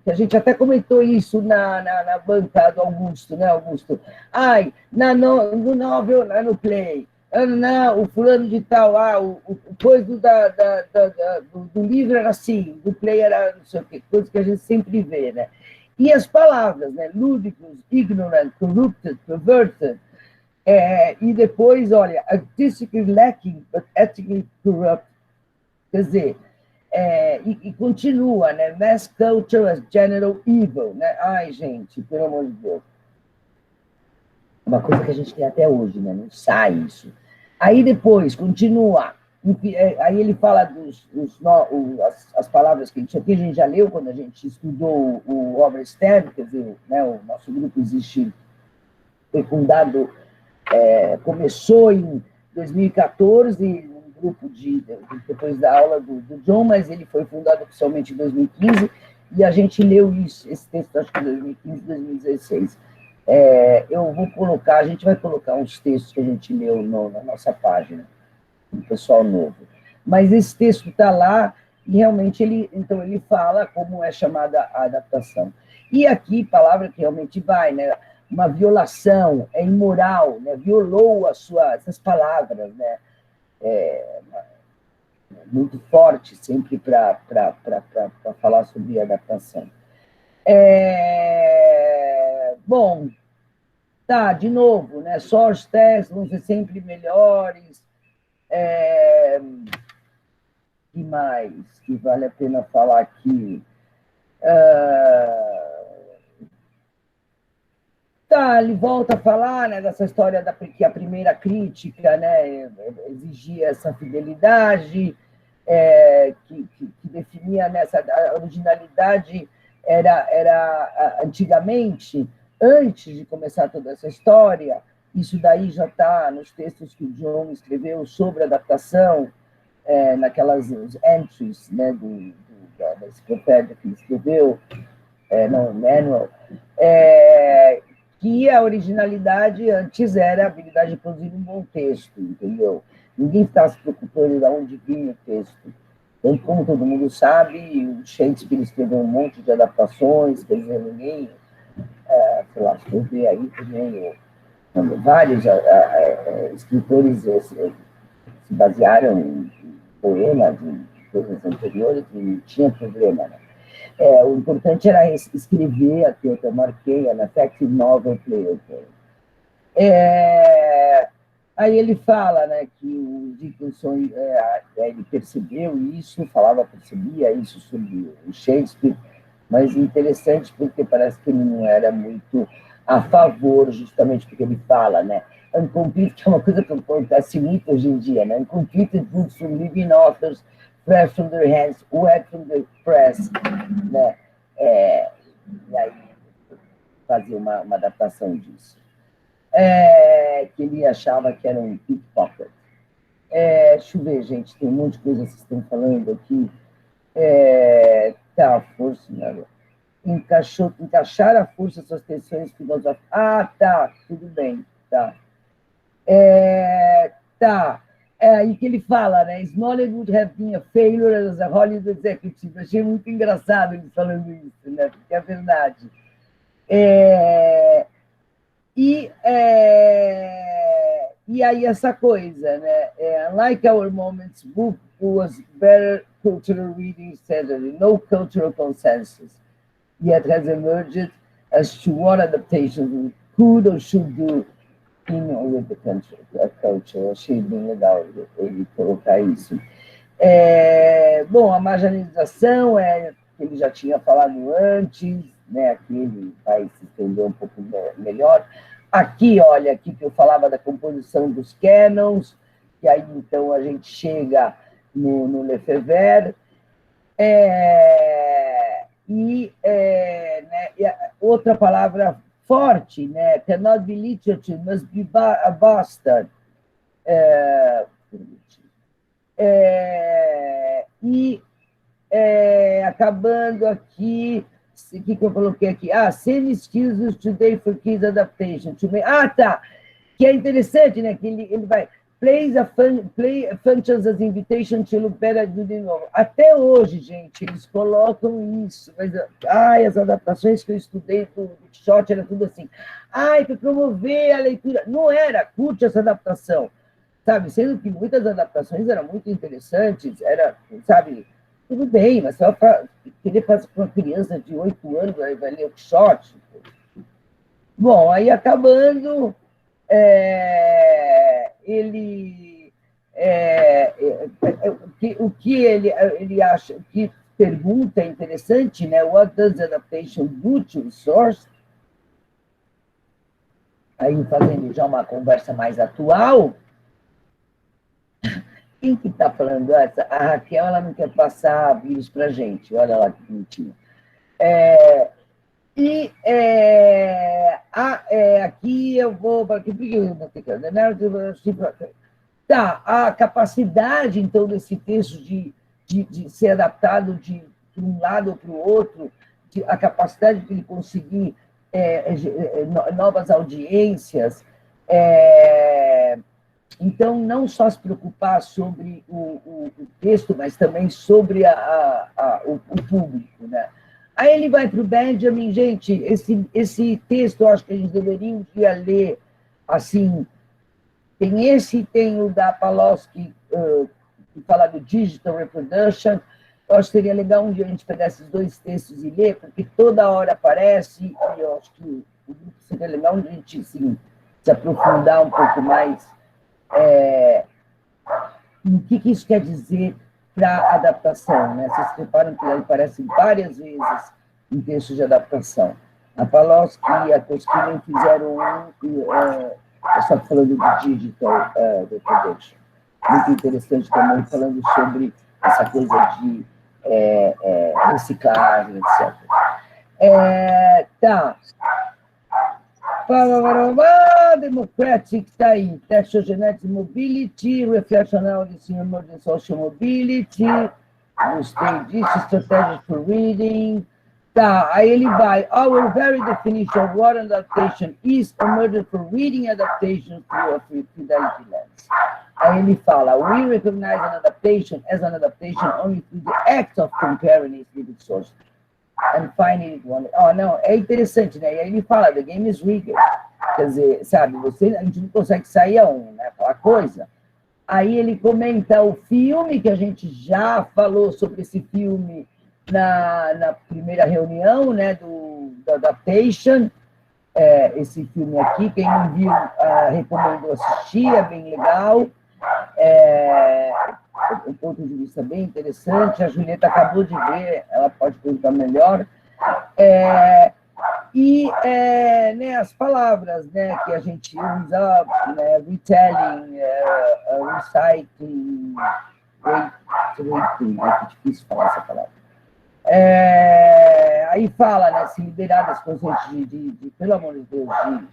A gente até comentou isso na banca do Augusto, né, Augusto? No novel, no play, não, o fulano de tal, o coisa do livro era assim, do play era não sei o quê, coisa que a gente sempre vê, né? E as palavras, né, ludicrous, ignorant, corrupted, perverted, e depois, olha, artistically lacking, but ethically corrupt, quer dizer, e continua, né? Mass culture as general evil, né? Ai, gente, pelo amor de Deus. Uma coisa que a gente tem até hoje, né? Não sai isso. Aí depois, continua. Aí ele fala as palavras que a gente já leu quando a gente estudou o Robert Stan, quer dizer, né? O nosso grupo foi fundado Começou em 2014, um grupo depois da aula do John, mas ele foi fundado oficialmente em 2015, e a gente leu esse texto, acho que em 2015, 2016. A gente vai colocar uns textos que a gente leu na nossa página, do pessoal novo. Mas esse texto está lá, e realmente ele fala como é chamada a adaptação. E aqui, palavra que realmente vai, né? Uma violação, é imoral, né? Violou essas palavras, né? Muito forte, sempre para falar sobre adaptação. Bom, tá, de novo, né? Source tests vão ser sempre melhores. Que mais que vale a pena falar aqui? Ele volta a falar, né, dessa história que a primeira crítica, né, exigia essa fidelidade, que definia a originalidade era antigamente, antes de começar toda essa história. Isso daí já está nos textos que o John escreveu sobre adaptação, naquelas entries, né, da enciclopédia que ele escreveu, no manual, que a originalidade antes era a habilidade de produzir um bom texto, entendeu? Ninguém estava se preocupando de onde vinha o texto. Então, como todo mundo sabe, o Shakespeare escreveu um monte de adaptações, quer dizer, ninguém, sei lá, escrever aí também, vários escritores se basearam em poemas, em coisas anteriores, e não tinha problema, né? O importante era escrever, aqui eu até marquei, an effective novel player. Aí ele fala, né, que o Dickinson ele percebeu isso, percebia isso sobre o Shakespeare, mas interessante porque parece que ele não era muito a favor, justamente porque ele fala, né, uncompleted, que é uma coisa que acontece muito hoje em dia, né, uncompleted books from living authors, fresh from their hands, wet from the press, né, e aí fazer uma adaptação disso. Que ele achava que era um pickpocket. Deixa eu ver, gente, tem um monte de coisa que vocês estão falando aqui. Força, né? Encaixar a força suas tensões filosóficas. Tá, tudo bem, tá. Aí que ele fala, né? Smollett would have been a failure as a Hollywood executive. Achei muito engraçado ele falando isso, né? Porque é verdade. E aí essa coisa, né? Unlike Our Moments book was better cultural reading steadily, no cultural consensus, yet has emerged as to what adaptations we could or should do in or with the culture. Achei bem legal ele colocar isso. Bom, a marginalização que ele já tinha falado antes, né? Aqui ele vai se entender um pouco melhor. Aqui, olha, aqui que eu falava da composição dos canons, que aí então a gente chega no Lefebvre, e outra palavra forte, né? Cannot be literature, must be a bastard. Acabando aqui, o que eu coloquei aqui? Same excuses today for kids adaptation. Tá. Que é interessante, né? Que ele vai... Play functions as invitation to look better de novo. Até hoje, gente, eles colocam isso. Mas, as adaptações que eu estudei do Quixote era tudo assim. Para promover a leitura. Não era, curte essa adaptação. Sabe? Sendo que muitas adaptações eram muito interessantes, sabe... Tudo bem, mas só para querer fazer com uma criança de 8 anos, vai ler o Quixote. Bom, aí acabando, ele... o que ele acha, o que pergunta é interessante, né? What does adaptation do to source? Aí fazendo já uma conversa mais atual... Quem que está falando essa? A Raquel, ela não quer passar vírus para a gente. Olha lá que bonitinho. E aqui eu vou... Tá, a capacidade, então, desse texto de ser adaptado de um lado ou para o outro, a capacidade de ele conseguir novas audiências, então, não só se preocupar sobre o texto, mas também sobre o público, né? Aí ele vai para o Benjamin, gente, esse texto, eu acho que a gente deveria um dia ler, assim, tem esse, tem o da Pawlowski, que fala do Digital Reproduction. Eu acho que seria legal um dia a gente pegar esses dois textos e ler, porque toda hora aparece, e eu acho que seria legal a gente, assim, se aprofundar um pouco mais no que isso quer dizer para a adaptação, né? Vocês reparam que ele aparece várias vezes em textos de adaptação. A Pawlowski e a Koskinen fizeram só falando do Digital Reproduction. Muito interessante também, falando sobre essa coisa de reciclagem, etc. Tá. Democratic está aí. Textual Genetic Mobility, Reflection Analysis in Emerging Social Mobility, Gostei disso, Strategies for Reading. Tá, aí ele vai. Our very definition of what adaptation is emerged for reading adaptation through a fidelity lens. Aí ele fala, we recognize an adaptation as an adaptation only through the act of comparing its living source and finding it one. Oh, não, é interessante, né? E aí ele fala, the game is rigged. Quer dizer, sabe, a gente não consegue sair né? Aquela coisa. Aí ele comenta o filme, que a gente já falou sobre esse filme na primeira reunião, né, do Adaptation, esse filme aqui, quem não viu, recomendo assistir, é bem legal, um ponto de vista bem interessante, a Julieta acabou de ver, ela pode contar melhor, né, as palavras, né, que a gente usa, né, retelling, reciting, é difícil falar essa palavra. Aí fala, né, se liberar das conceitos pelo amor de Deus,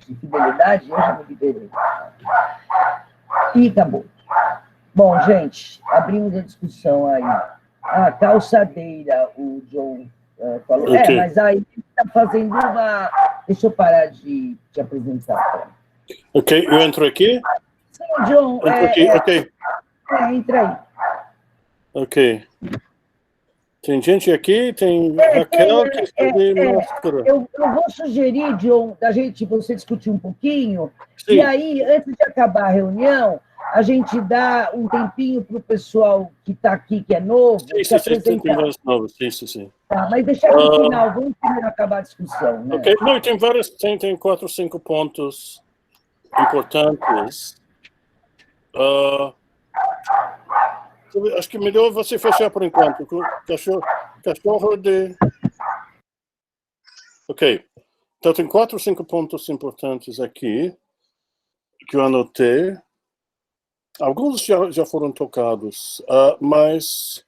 de fidelidade, eu já me liberei. E acabou. Bom, gente, abrimos a discussão aí. A calçadeira, o John falou. Okay. Mas aí está fazendo uma... Deixa eu parar de apresentar. Ok, eu entro aqui? Sim, John. Ok. Entra aí. Ok. Tem gente aqui, tem Raquel que está de máscara. Eu vou sugerir, John, você discutir um pouquinho, sim. E aí, antes de acabar a reunião, a gente dá um tempinho para o pessoal que está aqui, que é novo, se apresentar. Sim. Tá, mas deixar no final, vamos primeiro acabar a discussão. Né? Ok, não, tem 4 ou 5 pontos importantes. Acho que melhor você fechar por enquanto. Cachorro de... Ok. Então, tem 4 ou 5 pontos importantes aqui que eu anotei. Alguns já foram tocados, mas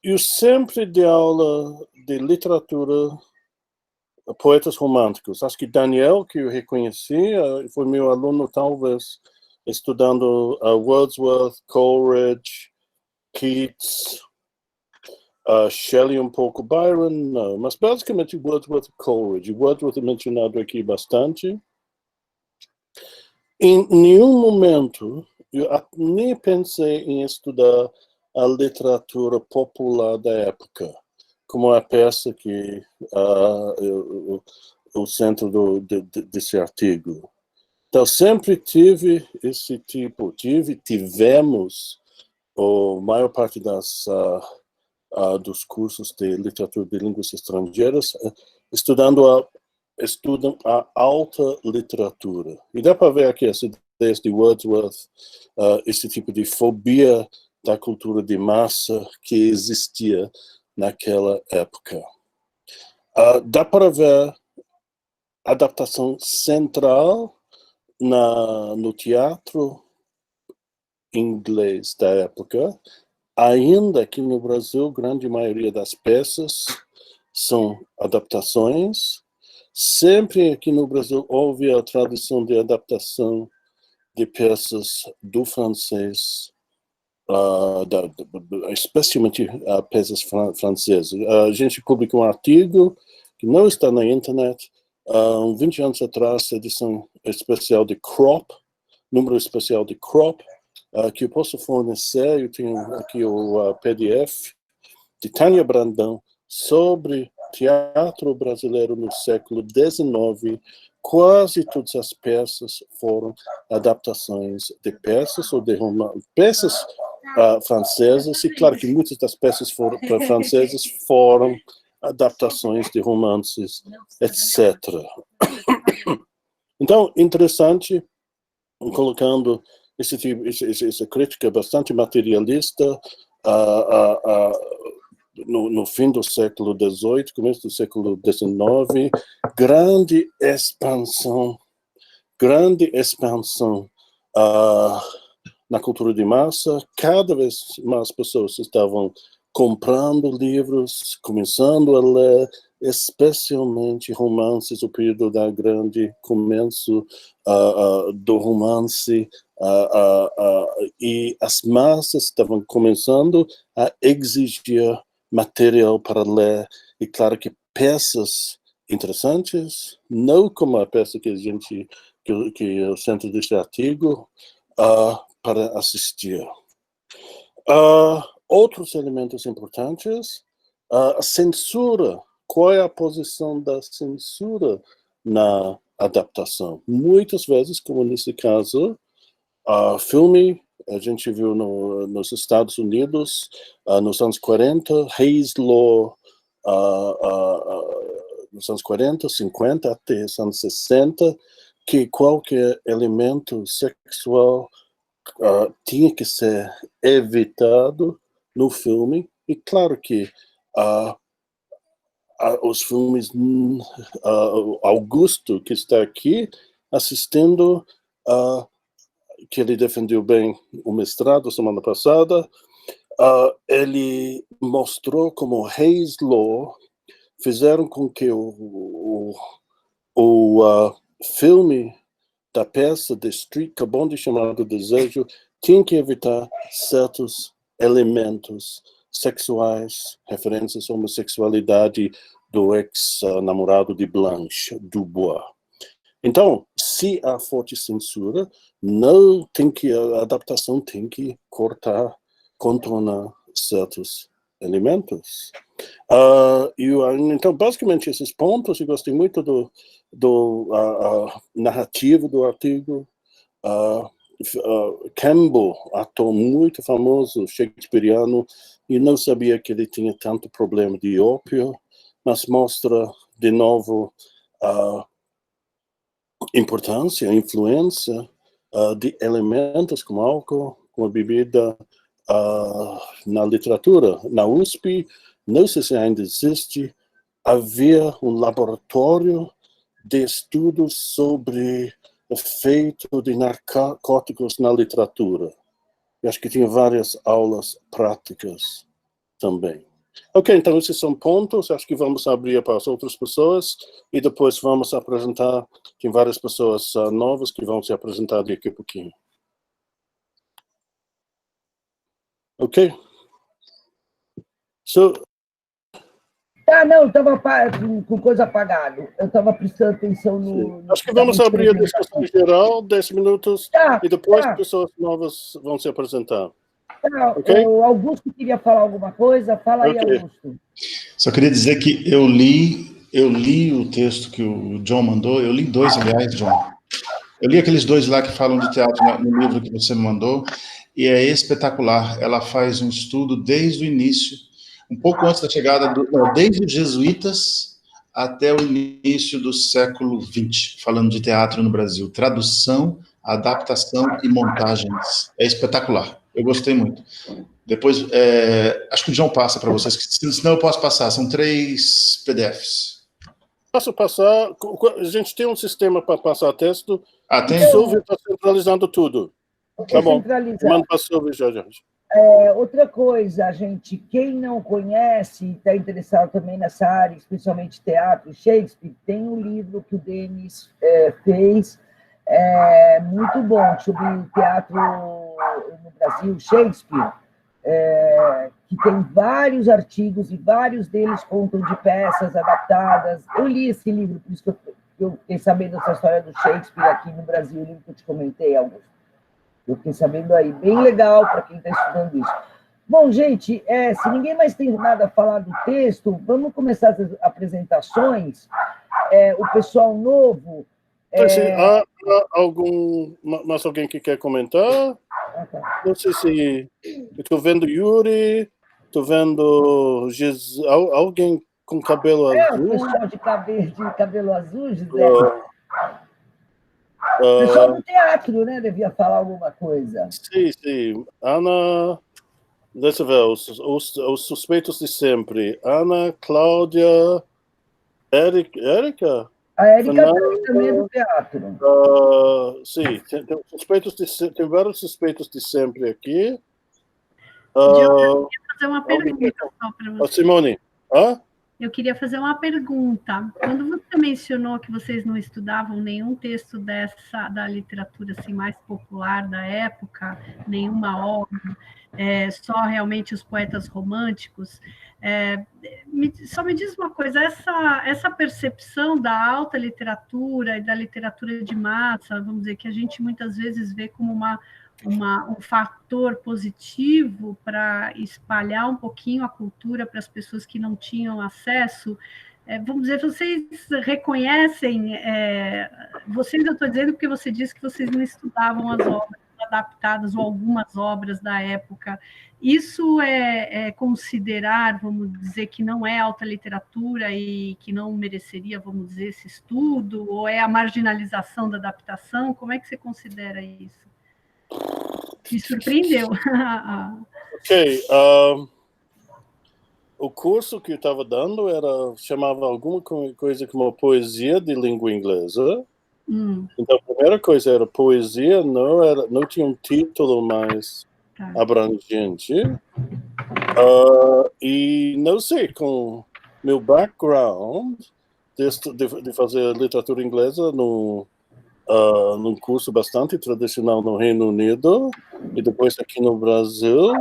eu sempre dei aula de literatura, poetas românticos. Acho que Daniel, que eu reconheci, foi meu aluno, talvez, estudando Wordsworth, Coleridge, Keats, Shelley um pouco, Byron, não, mas basicamente Wordsworth e Coleridge. Wordsworth é mencionado aqui bastante. Em nenhum momento eu nem pensei em estudar a literatura popular da época, como a peça que o centro desse artigo. Então, sempre tive esse tipo, tivemos, a maior parte dos cursos de literatura de línguas estrangeiras, estudam a alta literatura. E dá para ver aqui essa ideia de Wordsworth, esse tipo de fobia da cultura de massa que existia naquela época. Dá para ver a adaptação central no teatro inglês da época, ainda que no Brasil, grande maioria das peças são adaptações, sempre aqui no Brasil houve a tradição de adaptação de peças do francês, especialmente peças francesas. A gente publicou um artigo que não está na internet, 20 anos atrás, edição especial de Crop, número especial de Crop, que eu posso fornecer. Eu tenho aqui o PDF de Tânia Brandão sobre teatro brasileiro no século XIX. Quase todas as peças foram adaptações de peças ou de peças francesas, e claro que muitas das peças francesas foram adaptações de romances, etc. Então, interessante, colocando essa crítica bastante materialista no fim do século XVIII, começo do século XIX, grande expansão na cultura de massa. Cada vez mais pessoas estavam comprando livros, começando a ler, especialmente romances, o período da grande começo do romance, e as massas estavam começando a exigir material para ler, e claro que peças interessantes, não como a peça que eu centro deste artigo, para assistir. Outros elementos importantes, a censura. Qual é a posição da censura na adaptação? Muitas vezes, como nesse caso, filme, a gente viu nos Estados Unidos, nos anos 40, Hayes Law, nos anos 40, 50, até os anos 60, que qualquer elemento sexual tinha que ser evitado no filme. E claro que os filmes, Augusto, que está aqui assistindo, que ele defendeu bem o mestrado semana passada, ele mostrou como Hayes Law fizeram com que o filme da peça The Street Cabonde, chamado Desejo, tinha que evitar certos elementos sexuais, referências à homossexualidade do ex-namorado de Blanche, Dubois. Então, se há forte censura, a adaptação tem que contornar certos elementos. Então, basicamente, esses pontos, eu gostei muito do narrativo do artigo. Campbell, ator muito famoso, shakespeariano, e não sabia que ele tinha tanto problema de ópio, mas mostra, de novo, a importância, a influência de elementos como álcool, como bebida, na literatura. Na USP, não sei se ainda existe, havia um laboratório de estudos sobre efeito de narcóticos na literatura. Eu acho que tinha várias aulas práticas também. Ok, então esses são pontos, acho que vamos abrir para as outras pessoas, e depois vamos apresentar, tem várias pessoas novas que vão se apresentar daqui a pouquinho. Ok? Não, eu estava com coisa apagada. Eu estava prestando atenção no... Acho que vamos abrir a discussão geral, 10 minutos, e depois as pessoas novas vão se apresentar. Okay? O Augusto queria falar alguma coisa. Fala aí, Augusto. Só queria dizer que eu li o texto que o John mandou. Eu li 2, aliás, John. Eu li aqueles 2 lá que falam de teatro no livro que você me mandou, e é espetacular. Ela faz um estudo desde o início, um pouco antes da chegada desde os jesuítas até o início do século XX, falando de teatro no Brasil. Tradução, adaptação e montagens. É espetacular. Eu gostei muito. Depois, acho que o John passa para vocês, senão eu posso passar. São 3 PDFs. Posso passar? A gente tem um sistema para passar texto. Tem? O Silvio está centralizando tudo. Tá bom. Manda para o Silvio, Jorge. Outra coisa, gente, quem não conhece, está interessado também nessa área, especialmente teatro, Shakespeare, tem um livro que o Denis fez, muito bom, sobre teatro no Brasil, Shakespeare, que tem vários artigos e vários deles contam de peças adaptadas. Eu li esse livro, por isso que eu fiquei sabendo dessa história do Shakespeare aqui no Brasil, o livro que eu te comentei, Augusto. Eu fiquei sabendo aí, bem legal para quem está estudando isso. Bom, gente, se ninguém mais tem nada a falar do texto, vamos começar as apresentações. O pessoal novo... Há mais alguém que quer comentar? Não sei se... Estou vendo Yuri, estou vendo alguém com cabelo azul. O pessoal de cabelo azul, José. O pessoal do teatro, né? Devia falar alguma coisa. Sim. Ana... Deixa eu ver, os suspeitos de sempre. Ana, Cláudia, Érica? A Érica também é do teatro. Sim, tem vários suspeitos de sempre aqui. Eu queria fazer uma pergunta só para você. Simone, Eu queria fazer uma pergunta. Quando você mencionou que vocês não estudavam nenhum texto da literatura assim, mais popular da época, nenhuma obra, só realmente os poetas românticos, só me diz uma coisa, essa percepção da alta literatura e da literatura de massa, vamos dizer, que a gente muitas vezes vê como um fator positivo para espalhar um pouquinho a cultura para as pessoas que não tinham acesso. Vamos dizer, vocês reconhecem, vocês, eu estou dizendo porque você disse que vocês não estudavam as obras adaptadas ou algumas obras da época. Isso é considerar, vamos dizer, que não é alta literatura e que não mereceria, vamos dizer, esse estudo, ou é a marginalização da adaptação? Como é que você considera isso? Me surpreendeu. Ok. O curso que eu estava dando chamava alguma coisa como poesia de língua inglesa. Então, a primeira coisa era poesia, não tinha um título mais abrangente. E não sei, com meu background de fazer literatura inglesa num curso bastante tradicional no Reino Unido e depois aqui no Brasil,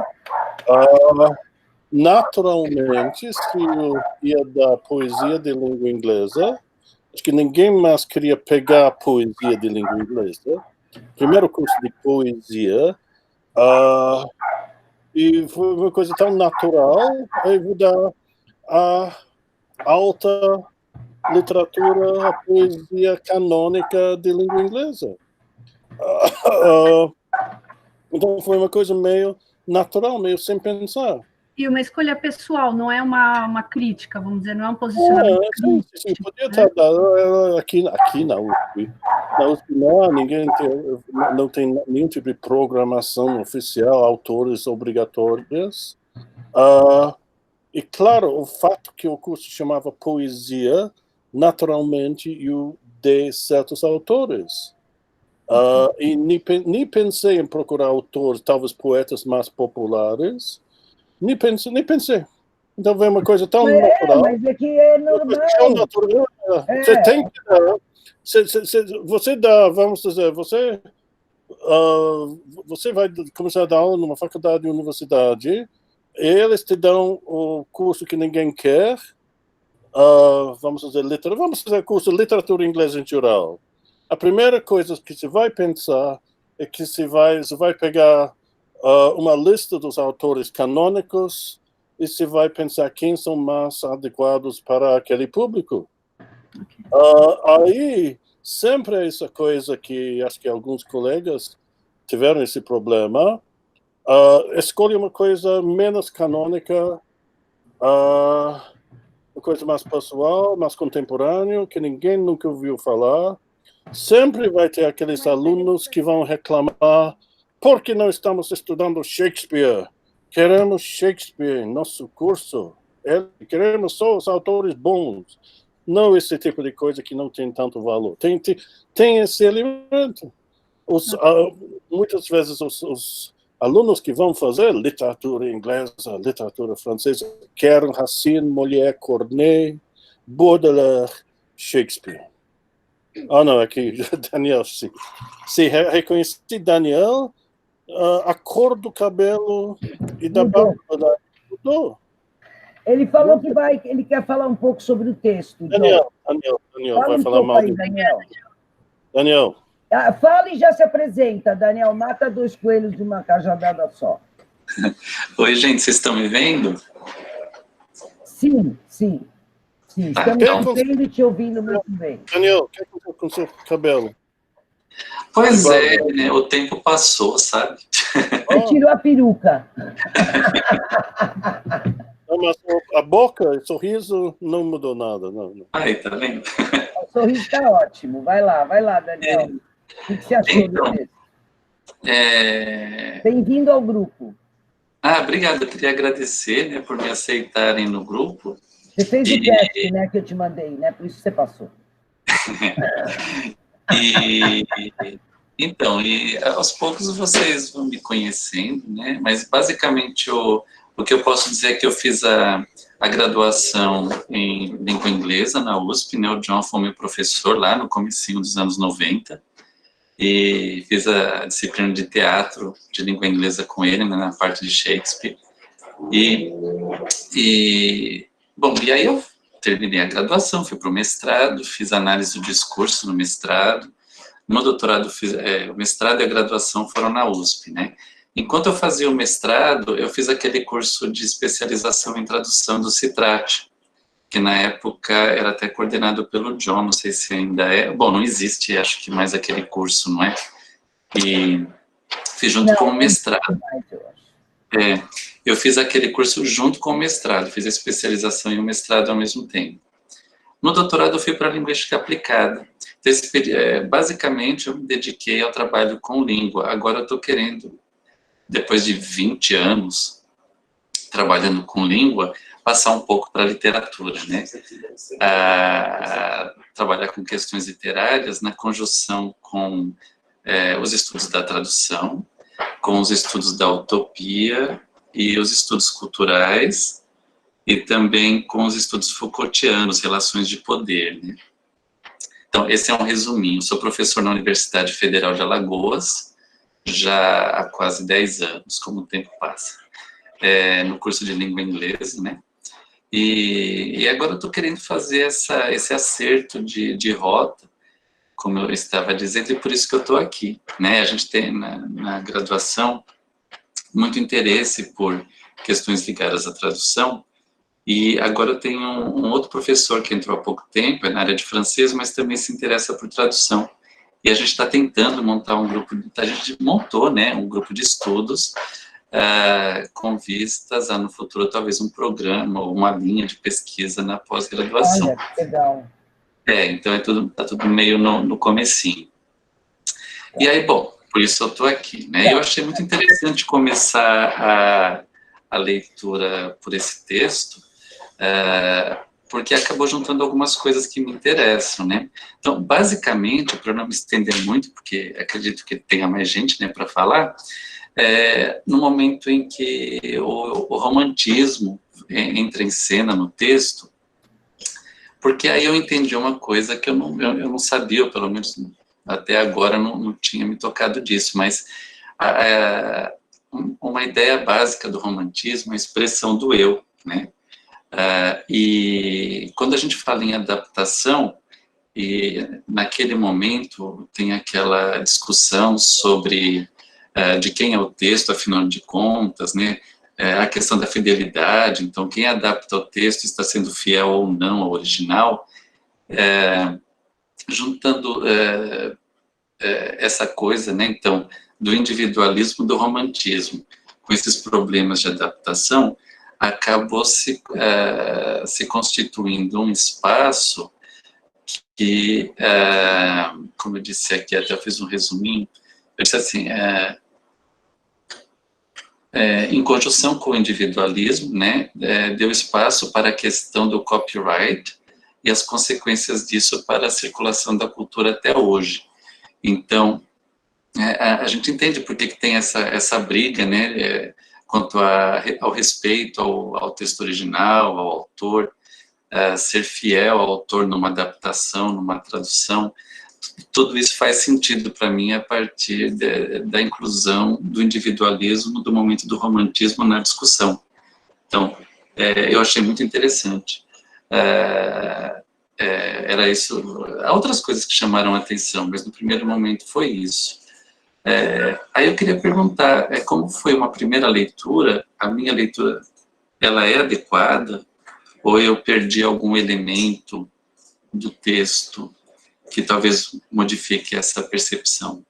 naturalmente, se eu ia dar poesia de língua inglesa, acho que ninguém mais queria pegar a poesia de língua inglesa. Primeiro curso de poesia, e foi uma coisa tão natural, eu vou dar a alta literatura, a poesia canônica de língua inglesa. Então foi uma coisa meio natural, meio sem pensar. E uma escolha pessoal, não é uma crítica, vamos dizer, não é um posicionamento crítico. Sim, podia estar dado aqui na USP. Na USP não tem nenhum tipo de programação oficial, autores obrigatórios. E claro, o fato que o curso chamava poesia, naturalmente eu dei certos autores. E nem pensei em procurar autores, talvez poetas mais populares. Nem pensei. Então vem uma coisa tão natural. Mas é que é normal. Tão natural. Você tem que dar. Você dá, vamos dizer, você vai começar a dar aula numa faculdade ou universidade, eles te dão o curso que ninguém quer, vamos fazer curso de literatura inglesa em geral. A primeira coisa que você vai pensar é que você vai pegar uma lista dos autores canônicos e você vai pensar quem são mais adequados para aquele público. Aí, sempre é essa coisa que acho que alguns colegas tiveram esse problema. Escolhe uma coisa menos canônica, uma coisa mais pessoal, mais contemporânea, que ninguém nunca ouviu falar. Sempre vai ter aqueles alunos que vão reclamar porque não estamos estudando Shakespeare. Queremos Shakespeare em nosso curso. Queremos só os autores bons. Não esse tipo de coisa que não tem tanto valor. Tem esse elemento. Muitas vezes os alunos que vão fazer literatura inglesa, literatura francesa, querem Racine, Molière, Corneille, Baudelaire, Shakespeare. Ah, não, aqui, Daniel, sim. Sim, reconheci Daniel, a cor do cabelo e da barba mudou. Ele falou que ele quer falar um pouco sobre o texto. Daniel, vai falar mal de Daniel. Daniel. Fala e já se apresenta, Daniel. Mata 2 coelhos de uma cajadada só. Oi, gente, vocês estão me vendo? Sim. Estamos vendo e te ouvindo muito bem. Daniel, o que aconteceu com o seu cabelo? Pois é, né, o tempo passou, sabe? Você tirou a peruca. Não, mas a boca, o sorriso, não mudou nada. Não. Aí, tá vendo? O sorriso está ótimo. Vai lá, Daniel. O que você achou do texto? Bem-vindo ao grupo. Obrigado. Eu queria agradecer, né, por me aceitarem no grupo. Você fez o teste, né, que eu te mandei, né? Por isso você passou. Então, aos poucos vocês vão me conhecendo, né? Mas basicamente o que eu posso dizer é que eu fiz a graduação em língua inglesa na USP, né? O John foi meu professor lá no comecinho dos anos 90, e fiz a disciplina de teatro de língua inglesa com ele, né, na parte de Shakespeare. Bom, e aí eu terminei a graduação, fui para o mestrado, fiz análise do discurso no mestrado. No doutorado, o mestrado e a graduação foram na USP, né? Enquanto eu fazia o mestrado, eu fiz aquele curso de especialização em tradução do Citrate, que na época era até coordenado pelo John, não sei se ainda é. Bom, não existe, acho que mais aquele curso, não é? E fiz junto com o mestrado. Eu fiz aquele curso junto com o mestrado, fiz a especialização e o mestrado ao mesmo tempo. No doutorado, eu fui para a linguística aplicada. Então, basicamente, eu me dediquei ao trabalho com língua. Agora eu estou querendo, depois de 20 anos trabalhando com língua, passar um pouco para a literatura, né? Trabalhar com questões literárias na conjunção com os estudos da tradução, com os estudos da utopia e os estudos culturais, e também com os estudos Foucaultianos, relações de poder, né? Então, esse é um resuminho. Sou professor na Universidade Federal de Alagoas, já há quase 10 anos, como o tempo passa, no curso de língua inglesa, né? E agora eu estou querendo fazer esse acerto de rota, como eu estava dizendo, e por isso que eu estou aqui, né? A gente tem na graduação muito interesse por questões ligadas à tradução, e agora eu tenho um outro professor que entrou há pouco tempo, na área de francês, mas também se interessa por tradução. E a gente está tentando montar um grupo, a gente montou, né, um grupo de estudos com vistas a, no futuro, talvez um programa ou uma linha de pesquisa na pós-graduação. Olha, que legal. Então tá tudo meio no comecinho. E aí, bom, por isso eu estou aqui, né? Eu achei muito interessante começar a leitura por esse texto, porque acabou juntando algumas coisas que me interessam, né? Então, basicamente, para não me estender muito, porque acredito que tenha mais gente, né, para falar, no momento em que o romantismo entra em cena no texto, porque aí eu entendi uma coisa que eu não sabia, ou pelo menos até agora não tinha me tocado disso, mas uma ideia básica do romantismo é a expressão do eu, né? E quando a gente fala em adaptação, e naquele momento tem aquela discussão sobre de quem é o texto, afinal de contas, né? A questão da fidelidade, então quem adapta o texto está sendo fiel ou não ao original, juntando essa coisa, né, então, do individualismo do romantismo, com esses problemas de adaptação, acabou se constituindo um espaço que, como eu disse aqui, até eu fiz um resuminho, eu disse assim, em conjunção com o individualismo, né, deu espaço para a questão do copyright e as consequências disso para a circulação da cultura até hoje. Então, a gente entende por que tem essa briga, né, quanto ao respeito ao texto original, ao autor, ser fiel ao autor numa adaptação, numa tradução. Tudo isso faz sentido para mim a partir da inclusão do individualismo, do momento do romantismo na discussão. Então, eu achei muito interessante. Era isso. Há outras coisas que chamaram a atenção, mas no primeiro momento foi isso. Aí eu queria perguntar, como foi uma primeira leitura? A minha leitura, ela é adequada? Ou eu perdi algum elemento do texto que talvez modifique essa percepção?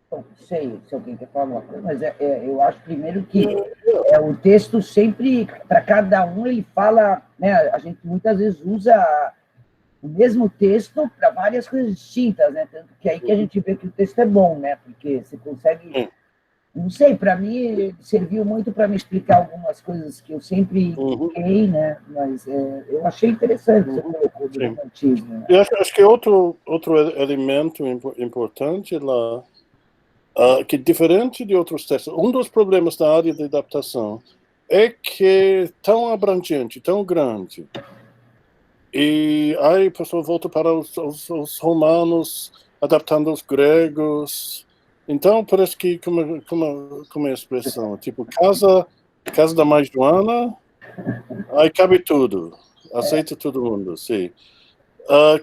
Não sei se alguém quer falar uma coisa, mas eu acho primeiro que o texto sempre, para cada um, ele fala, né, a gente muitas vezes usa o mesmo texto para várias coisas distintas, né, tanto que aí que a gente vê que o texto é bom, né, porque você consegue, não sei, para mim serviu muito para me explicar algumas coisas que eu sempre fiquei, né, mas eu achei interessante você colocou do romantismo. Né? Eu acho que outro elemento importante lá, que diferente de outros textos, um dos problemas da área de adaptação é que é tão abrangente, tão grande. E aí a pessoa volta para os romanos, adaptando os gregos. Então, parece que, como é a expressão? Tipo, casa da mãe Joana, aí cabe tudo. Aceita todo mundo, sim.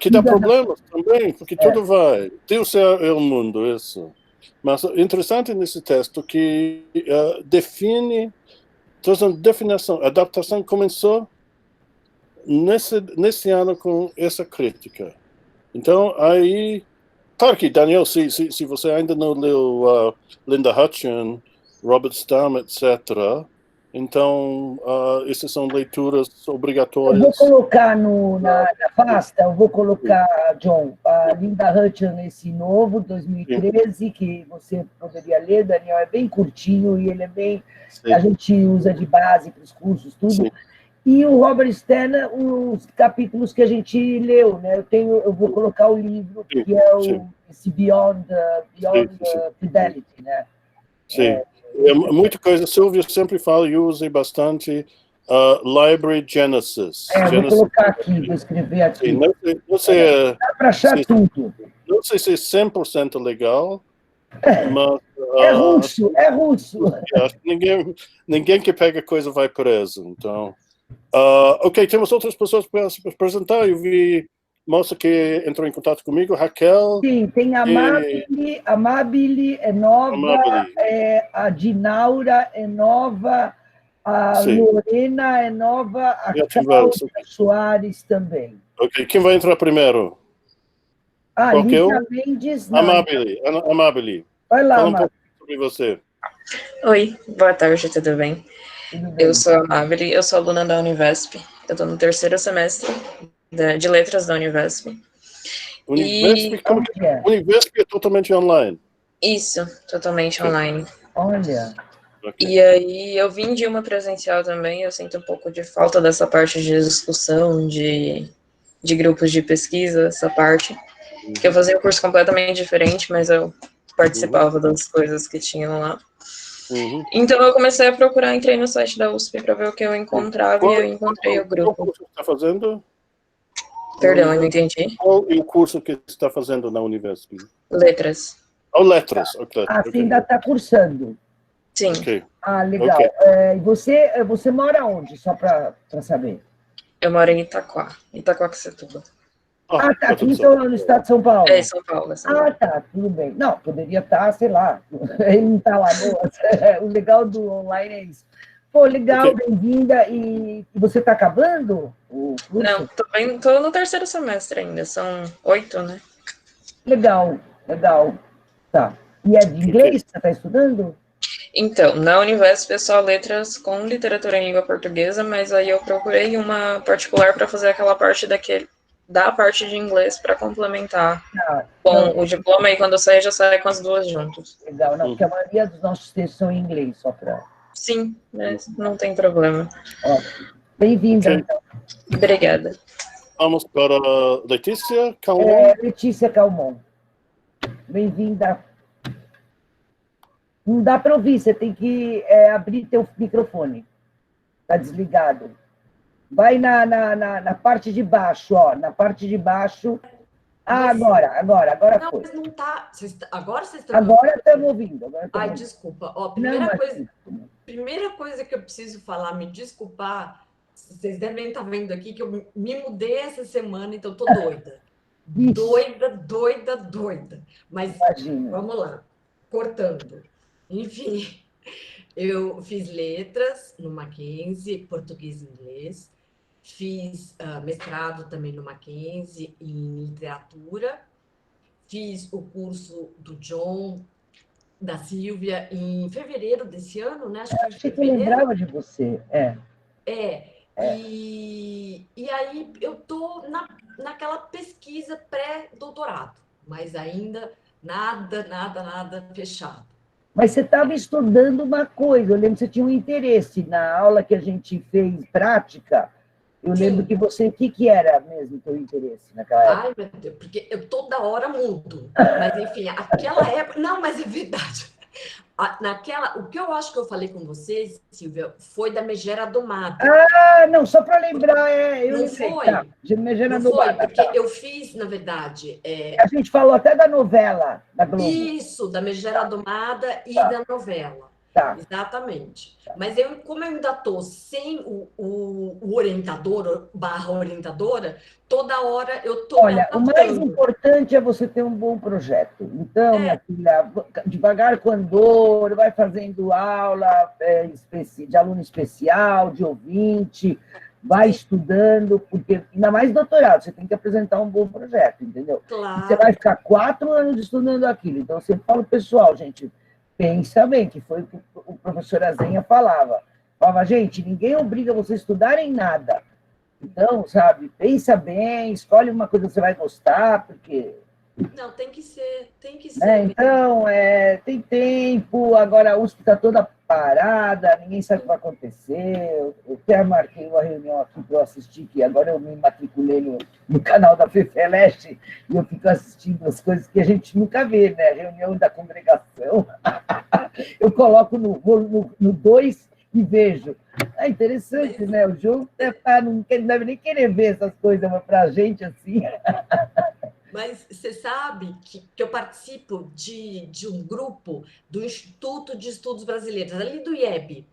Que dá problemas também, porque tudo vai. Deus é o mundo, isso. Mas é interessante nesse texto que define, traz uma definição. A adaptação começou nesse ano com essa crítica. Então, aí, claro que, Daniel, se você ainda não leu Linda Hutcheon, Robert Sturm, etc., então, essas são leituras obrigatórias. Eu vou colocar na pasta, eu vou colocar, John, a Linda Hutcheon, esse novo, 2013, que você poderia ler, Daniel, é bem curtinho e ele é bem... Sim. A gente usa de base para os cursos, tudo. Sim. E o Robert Stern, os capítulos que a gente leu, né? Eu vou colocar o livro, que é esse Beyond Fidelity, né? Sim. Muita coisa, Silvia sempre fala, eu usei bastante Library Genesis. Vou colocar aqui, vou escrever aqui. Sim, não sei, dá para achar tudo. Não sei se é 100% legal, mas... É russo. Ninguém que pega coisa vai preso, então... ok, temos outras pessoas para se apresentar. Eu vi moça que entrou em contato comigo, Raquel. Sim, tem a Amabile é nova, a Dinaura é nova, a Lorena é nova, a Cláudia Soares também. Ok, quem vai entrar primeiro? Lívia Mendes. Amabile. Vai lá, Fala um pouco sobre você. Oi, boa tarde, tudo bem? Eu sou a Amabile, eu sou aluna da Univesp, eu estou no 3º semestre de Letras da Univesp. Univesp é totalmente online? Isso, totalmente online. Olha. Okay. E aí eu vim de uma presencial também, eu sinto um pouco de falta dessa parte de discussão, de grupos de pesquisa, essa parte, que eu fazia um curso completamente diferente, mas eu participava das coisas que tinham lá. Então eu comecei a procurar, entrei no site da USP para ver o que eu encontrava e eu encontrei o grupo. Qual curso você está fazendo? Perdão, eu não entendi. Qual é o curso que você está fazendo na Univesp? Letras. Letras, ok. Você ainda está cursando? Sim. Okay. Legal. Okay. Você mora onde, só para saber? Eu moro em Itaquaquecetuba. Tá aqui no estado de São Paulo. É, São Paulo. Tá, tudo bem. Não, poderia estar, sei lá, ele não está lá. O legal do online é isso. Pô, legal, bem-vinda. E você está acabando o curso? Não, estou no 3º semestre ainda, são 8, né? Legal. Tá. E é de inglês que você está estudando? Então, na Univesp é só letras com literatura em língua portuguesa, mas aí eu procurei uma particular para fazer aquela parte da parte de inglês para complementar com o diploma, e quando eu sair, já saio com as duas juntas. Legal, não, porque a maioria dos nossos textos são em inglês, só para... Sim, mas não tem problema. Bem-vinda, então. Obrigada. Vamos para Letícia Calmon. Letícia Calmon. Bem-vinda. Não dá para ouvir, você tem que abrir teu microfone. Está desligado. Vai na parte de baixo, ó. Na parte de baixo. Agora não, foi. Mas não tá. Agora vocês estão Agora estamos ouvindo. Ai, desculpa. Ó, primeira coisa que eu preciso falar, me desculpar, vocês devem estar vendo aqui que eu me mudei essa semana, então estou doida. Doida. Mas Imagina. Vamos lá, cortando. Enfim, eu fiz letras no Mackenzie, português e inglês. Fiz mestrado também no Mackenzie em literatura. Fiz o curso do John, da Silvia, em fevereiro desse ano, né? Acho que eu lembrava de você. E aí eu estou naquela pesquisa pré-doutorado, mas ainda nada fechado. Mas você estava estudando uma coisa, eu lembro que você tinha um interesse na aula que a gente fez prática. Eu lembro que você, o que era mesmo o teu interesse naquela época? Ai, meu Deus, porque eu toda hora mudo. Mas, enfim, aquela época... Não, mas é verdade. O que eu acho que eu falei com vocês, Silvia, foi da Megera Domada. Não, só para lembrar, eu não foi? Tá, de Megera Domada. Porque eu fiz, na verdade... A gente falou até da novela da Globo. Isso, da Megera Domada e da novela. Tá. Exatamente. Mas como eu ainda estou sem o orientador / orientadora, toda hora eu estou... Olha, o mais importante é você ter um bom projeto. Então, minha filha, devagar com andor, vai fazendo aula de aluno especial, de ouvinte, vai estudando, porque ainda mais doutorado, você tem que apresentar um bom projeto, entendeu? Claro. E você vai ficar 4 anos estudando aquilo. Então, eu sempre falo, pessoal, gente... Pensa bem, que foi o que o professor Azenha falava. Falava, gente, ninguém obriga você a estudar em nada. Então, sabe, pensa bem, escolhe uma coisa que você vai gostar, porque... Não, tem que ser. Então, tem tempo, agora a USP está toda parada, ninguém sabe o que vai acontecer. Eu até marquei uma reunião aqui para eu assistir, que agora eu me matriculei no canal da FEFELESH e eu fico assistindo as coisas que a gente nunca vê, né? Reunião da congregação. Eu coloco no 2 e vejo. É interessante, né? O João não deve nem querer ver essas coisas, mas para a gente, assim... Mas você sabe que eu participo de um grupo do Instituto de Estudos Brasileiros, ali do IEB,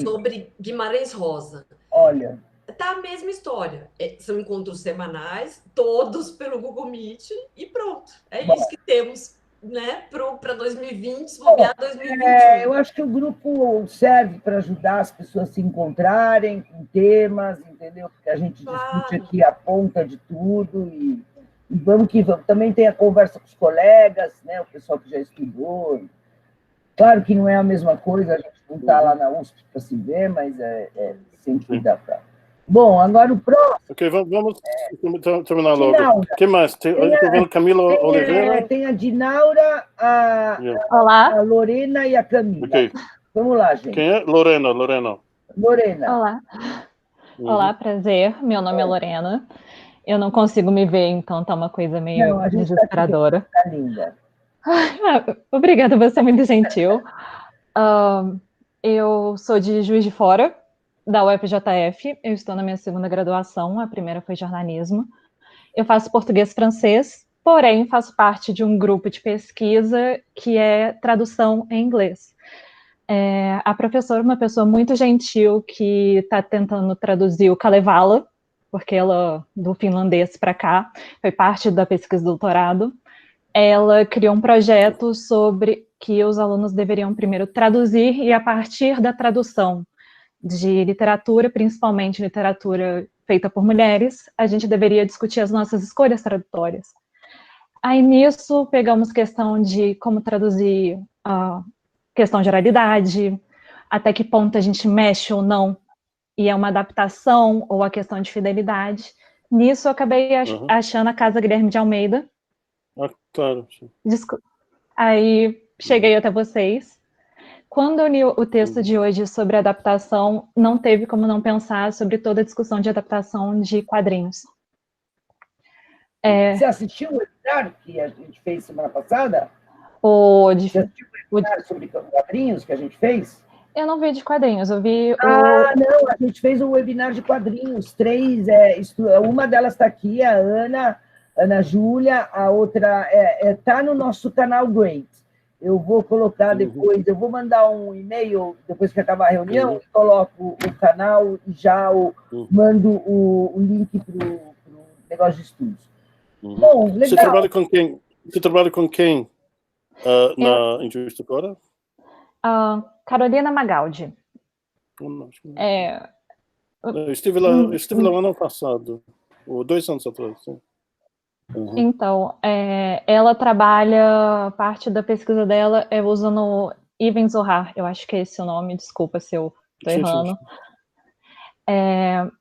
sobre Guimarães Rosa. Olha. Tá a mesma história. São encontros semanais, todos pelo Google Meet, e pronto. Isso que temos, né, para 2020, se bobear 2021. Eu acho que o grupo serve para ajudar as pessoas a se encontrarem com temas, entendeu? Porque a gente discute aqui a ponta de tudo e vamos que vamos. Também tem a conversa com os colegas, né? O pessoal que já estudou. Claro que não é a mesma coisa, a gente não está lá na USP para se ver, mas sempre dá para... Bom, agora o próximo... Ok, vamos terminar logo. O que mais? Estou vendo Camila Oliveira. Tem a Dinaura, Olá. A Lorena e a Camila. Okay. Vamos lá, gente. Quem é? Lorena. Olá. Olá, prazer. Meu nome é Lorena. Eu não consigo me ver, então tá uma coisa meio desesperadora. Tá linda. Obrigada, você é muito gentil. Eu sou de Juiz de Fora, da UFJF. Eu estou na minha 2ª graduação, a primeira foi jornalismo. Eu faço português e francês, porém faço parte de um grupo de pesquisa que é tradução em inglês. A professora, uma pessoa muito gentil, que está tentando traduzir o Kalevala, porque ela, do finlandês para cá, foi parte da pesquisa do doutorado. Ela criou um projeto sobre que os alunos deveriam primeiro traduzir, e a partir da tradução de literatura, principalmente literatura feita por mulheres, a gente deveria discutir as nossas escolhas tradutórias. Aí, nisso, pegamos questão de como traduzir a questão de oralidade, até que ponto a gente mexe ou não, e é uma adaptação, ou a questão de fidelidade. Nisso, eu acabei achando a Casa Guilherme de Almeida. Claro. Aí, cheguei até vocês. Quando eu li o texto de hoje sobre adaptação, não teve como não pensar sobre toda a discussão de adaptação de quadrinhos. Você assistiu o webinar que a gente fez semana passada? Você assistiu o webinar sobre quadrinhos que a gente fez? Eu não vi de quadrinhos, eu vi não, a gente fez um webinar de quadrinhos, 3, uma delas está aqui, a Ana Júlia, a outra está no nosso canal Great. Eu vou colocar depois, eu vou mandar um e-mail, depois que acabar a reunião, coloco o canal e já mando o link para o negócio de estudos. Bom, legal. Você trabalha com quem na indústria fora? Carolina Magaldi. Eu estive lá no ano passado, ou 2 anos atrás. Sim. Então, ela trabalha, parte da pesquisa dela é usando Ibn Zohar, eu acho que é esse o nome, desculpa se eu estou errando.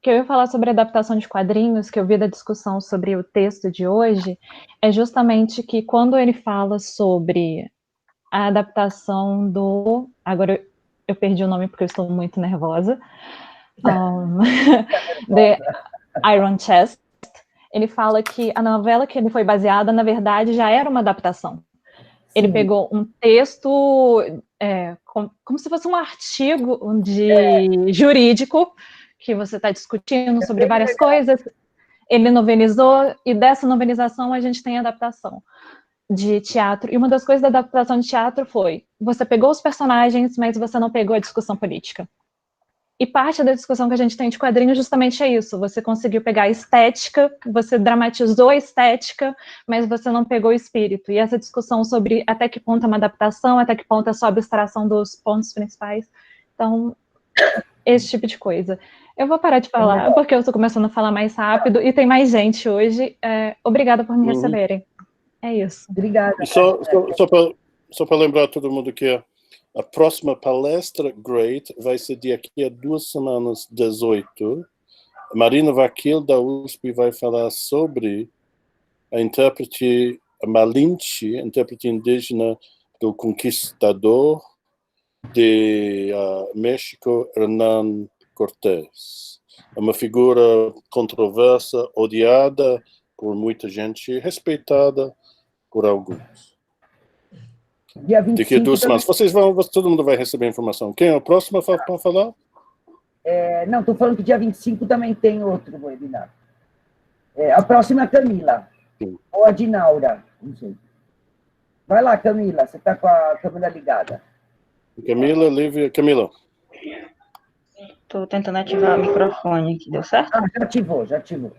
Que eu ia falar sobre adaptação de quadrinhos, que eu vi da discussão sobre o texto de hoje, é justamente que quando ele fala sobre a adaptação do... Agora eu perdi o nome porque eu estou muito nervosa. The Iron Chest. Ele fala que a novela que ele foi baseada, na verdade, já era uma adaptação. Ele pegou um texto, como se fosse um artigo jurídico, que você está discutindo sobre várias coisas. Ele novelizou, e dessa novelização a gente tem adaptação de teatro. E uma das coisas da adaptação de teatro foi, você pegou os personagens, mas você não pegou a discussão política. E parte da discussão que a gente tem de quadrinhos justamente é isso. Você conseguiu pegar a estética, você dramatizou a estética, mas você não pegou o espírito. E essa discussão sobre até que ponto é uma adaptação, até que ponto é só abstração dos pontos principais. Então, esse tipo de coisa. Eu vou parar de falar, porque eu estou começando a falar mais rápido, e tem mais gente hoje. Obrigada por me receberem. É isso. Obrigada. Só para lembrar todo mundo que a próxima palestra Great vai ser daqui a 2 semanas, 18. Marina Vakil, da USP, vai falar sobre a intérprete Malinche, intérprete indígena do conquistador de México, Hernán Cortés. É uma figura controversa, odiada por muita gente, respeitada por alguns. Dia 25, daqui a 2 semanas. Todo mundo vai receber informação. Quem é o próximo para falar? Não, estou falando que dia 25 também tem outro webinar. A próxima é a Camila. Sim. Ou a Dinaura. Não sei. Vai lá, Camila. Você está com a câmera ligada. Camila, Lívia. Camila. Estou tentando ativar o microfone aqui. Deu certo? Já ativou.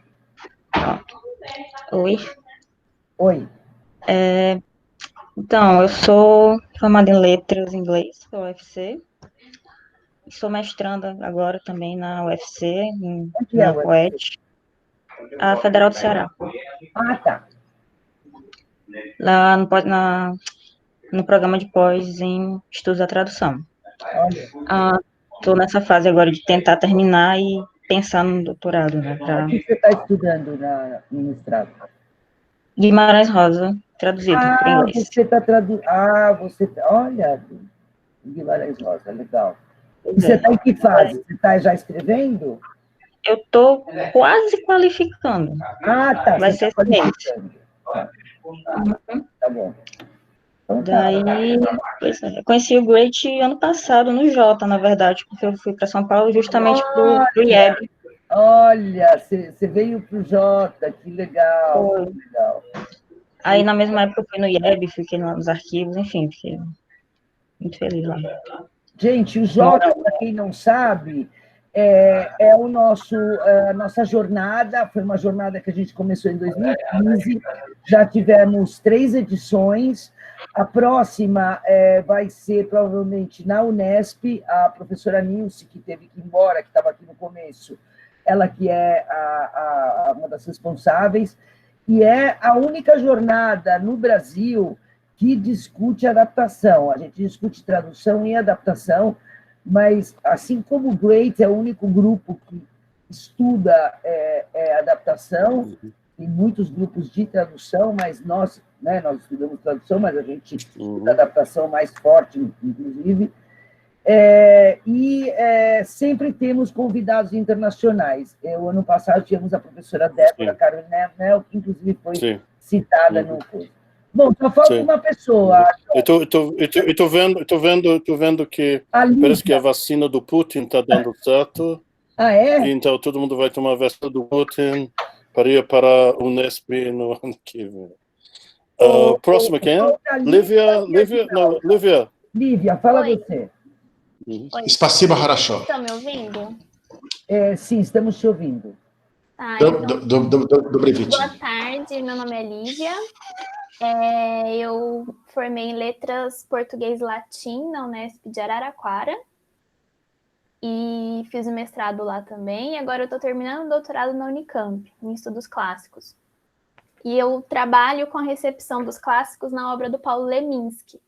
Oi. Oi. Então, eu sou formada em letras em inglês pela UFC. Sou mestranda agora também na UFC, na POET, a Federal do Ceará. Tá. Lá no programa de pós em estudos da tradução. Estou nessa fase agora de tentar terminar e pensar no doutorado, né? O que você está estudando no mestrado? Guimarães Rosa, traduzido para inglês. Você está traduzindo. Olha, Guimarães Rosa, legal. E você está em que fase? Você está já escrevendo? Eu estou quase qualificando. Tá. Vai ser esse mês. Tá bom. Então, daí, eu conheci o Great ano passado, no Jota, na verdade, porque eu fui para São Paulo justamente para o IEB. Olha, você veio para o Jota, que legal. Foi. Que legal. Aí, na mesma época, eu fui no IEB, fiquei nos arquivos, enfim, fiquei muito feliz lá. Gente, o Jota, para quem não sabe, é a nossa jornada, foi uma jornada que a gente começou em 2015, já tivemos 3 edições, a próxima vai ser provavelmente na Unesp, a professora Nilce, que teve que ir embora, que estava aqui no começo, ela que é uma das responsáveis, e é a única jornada no Brasil que discute adaptação. A gente discute tradução e adaptação, mas, assim como o Great é o único grupo que estuda adaptação, tem muitos grupos de tradução, mas nós estudamos tradução, mas a gente estuda adaptação mais forte, inclusive. Sempre temos convidados internacionais. O ano passado tivemos a professora Débora Carnel, que inclusive foi citada no curso. Bom, só falta uma pessoa. Estou vendo que parece que a vacina do Putin está dando certo. Ah, é? Então todo mundo vai tomar a vacina do Putin para ir para a Unesp no ano que vem. Próxima, quem é? Lívia. Lívia, fala você. Spasiba Harashó. Estão me ouvindo? Sim, estamos te ouvindo. Tá, Boa tarde, meu nome é Lívia. Eu formei em Letras Português e Latim na Unesp de Araraquara. E fiz o mestrado lá também. E agora eu estou terminando o doutorado na Unicamp, em Estudos Clássicos. E eu trabalho com a recepção dos clássicos na obra do Paulo Leminski.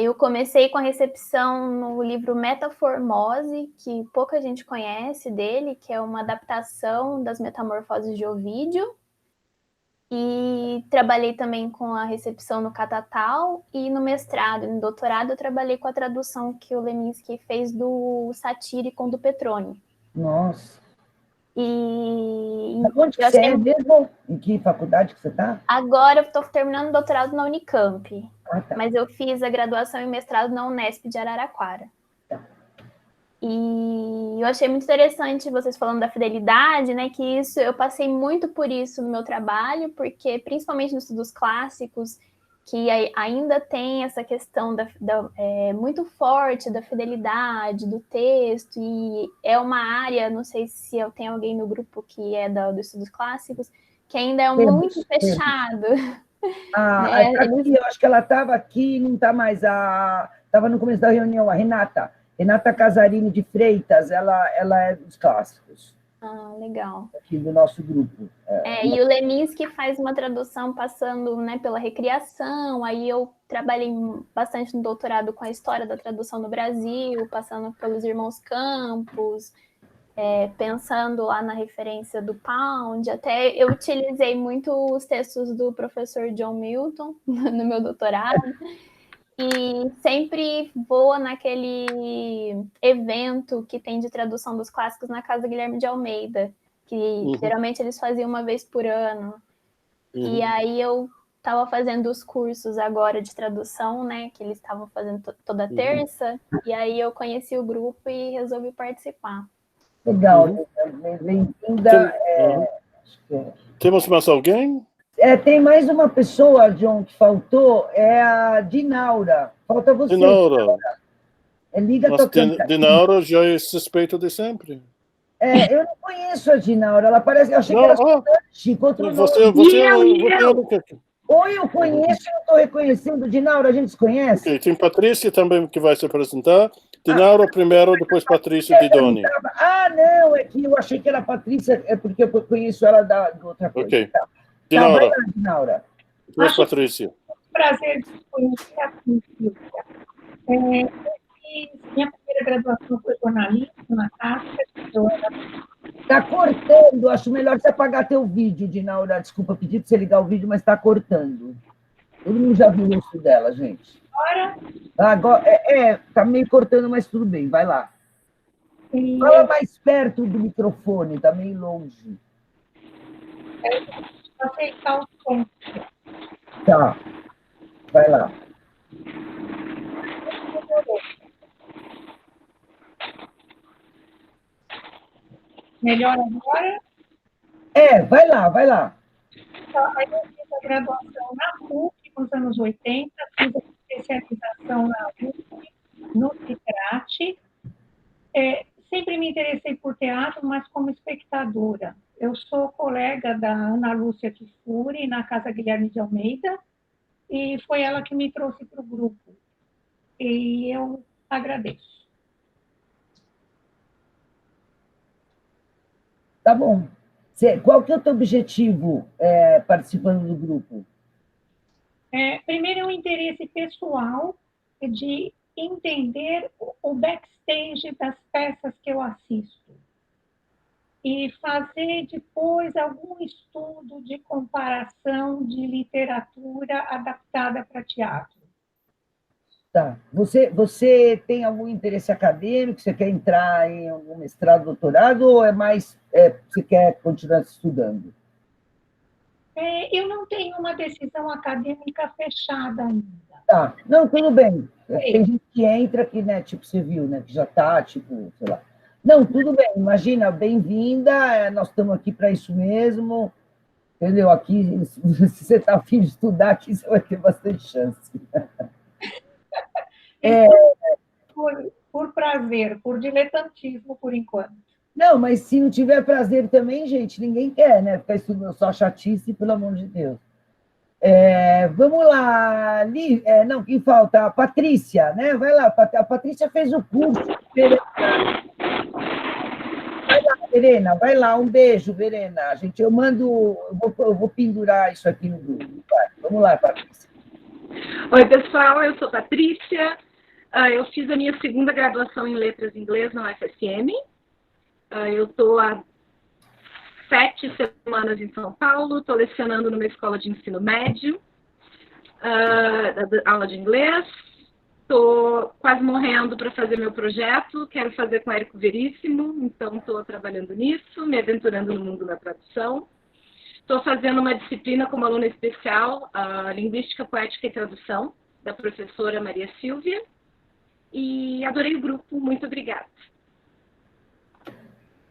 Eu comecei com a recepção no livro Metaformose, que pouca gente conhece dele, que é uma adaptação das Metamorfoses de Ovídio. E trabalhei também com a recepção no Catatal, e no mestrado e no doutorado eu trabalhei com a tradução que o Leminski fez do Satíricon do Petrone. Nossa! E onde que você é mesmo? Em que faculdade que você está? Agora eu estou terminando o doutorado na Unicamp, tá. Mas eu fiz a graduação e mestrado na Unesp de Araraquara. Tá. E eu achei muito interessante vocês falando da fidelidade, né? Que isso, eu passei muito por isso no meu trabalho, porque principalmente nos estudos clássicos, que ainda tem essa questão muito forte da fidelidade do texto, e é uma área, não sei se eu tenho alguém no grupo que é dos estudos clássicos, que ainda é muito fechado. Né? Aqui, eu acho que ela estava aqui, não está mais. Estava no começo da reunião, a Renata Casarini de Freitas, ela é dos clássicos. Ah, legal. Aqui do nosso grupo. E o Leminski faz uma tradução passando, né, pela recriação, aí eu trabalhei bastante no doutorado com a história da tradução no Brasil, passando pelos Irmãos Campos, pensando lá na referência do Pound, até eu utilizei muito os textos do professor John Milton no meu doutorado, e sempre vou naquele evento que tem de tradução dos clássicos na Casa Guilherme de Almeida, que geralmente eles faziam uma vez por ano. E aí eu estava fazendo os cursos agora de tradução, né, que eles estavam fazendo toda terça, e aí eu conheci o grupo e resolvi participar. Legal, bem-vinda. Temos mais alguém? Tem mais uma pessoa, John, que faltou, é a Dinaura. Falta você. Dinaura. Liga tocante. Dinaura já é suspeita de sempre. Eu não conheço a Dinaura, ela parece. Eu achei que era estudante. Ou eu conheço e não estou reconhecendo. Dinaura, a gente se conhece? Okay, tem Patrícia também que vai se apresentar. Dinaura primeiro, depois Patrícia Didoni. Não, é que eu achei que era a Patrícia, é porque eu conheço ela de outra coisa. Ok. Tá. Dinaura. Vai lá, Dinaura. Depois Patrícia. Prazer de conhecer a Patrícia. Minha primeira graduação foi jornalismo na Cássia. Está cortando, acho melhor você apagar teu vídeo, Dinaura. Desculpa, pedi para você ligar o vídeo, mas está cortando. Todo mundo já viu o rosto dela, gente. Agora está meio cortando, mas tudo bem, vai lá. Fala mais perto do microfone, está meio longe. Aceitar o som. Tá, vai lá. Melhor agora? Vai lá. Aí eu fiz a graduação na PUC nos anos 80, fiz a especialização na USP, no CITRAT. Sempre me interessei por teatro, mas como espectadora. Eu sou colega da Ana Lúcia Kifuri, na Casa Guilherme de Almeida, e foi ela que me trouxe para o grupo. E eu agradeço. Tá bom. Qual que é o teu objetivo participando do grupo? Primeiro, é um interesse pessoal de entender o backstage das peças que eu assisto. E fazer depois algum estudo de comparação de literatura adaptada para teatro. Tá. Você tem algum interesse acadêmico? Você quer entrar em algum mestrado, doutorado, ou é mais você quer continuar estudando? Eu não tenho uma decisão acadêmica fechada ainda. Tá. Não, tudo bem. Tem gente que entra que, né, tipo, você viu, né, que já está, tipo, sei lá. Não, tudo bem. Imagina, bem-vinda. Nós estamos aqui para isso mesmo. Entendeu? Aqui, se você está a fim de estudar, aqui você vai ter bastante chance. Por prazer, por diletantismo, por enquanto. Não, mas se não tiver prazer também, gente, ninguém quer, né? Ficar estudando só chatice, pelo amor de Deus. Vamos lá, não, quem falta? A Patrícia, né? Vai lá, a Patrícia fez o curso. Vai lá, Verena, vai lá, um beijo, Verena. Gente, eu vou pendurar isso aqui no grupo. Vai, vamos lá, Patrícia. Oi, pessoal, eu sou Patrícia. Eu fiz a minha segunda graduação em Letras em Inglês na UFSM. Eu estou há 7 semanas em São Paulo, estou lecionando numa escola de ensino médio, aula de inglês. Estou quase morrendo para fazer meu projeto, quero fazer com Érico Veríssimo, então estou trabalhando nisso, me aventurando no mundo da tradução. Estou fazendo uma disciplina como aluna especial, Linguística, Poética e Tradução, da professora Maria Silvia. E adorei o grupo, muito obrigada.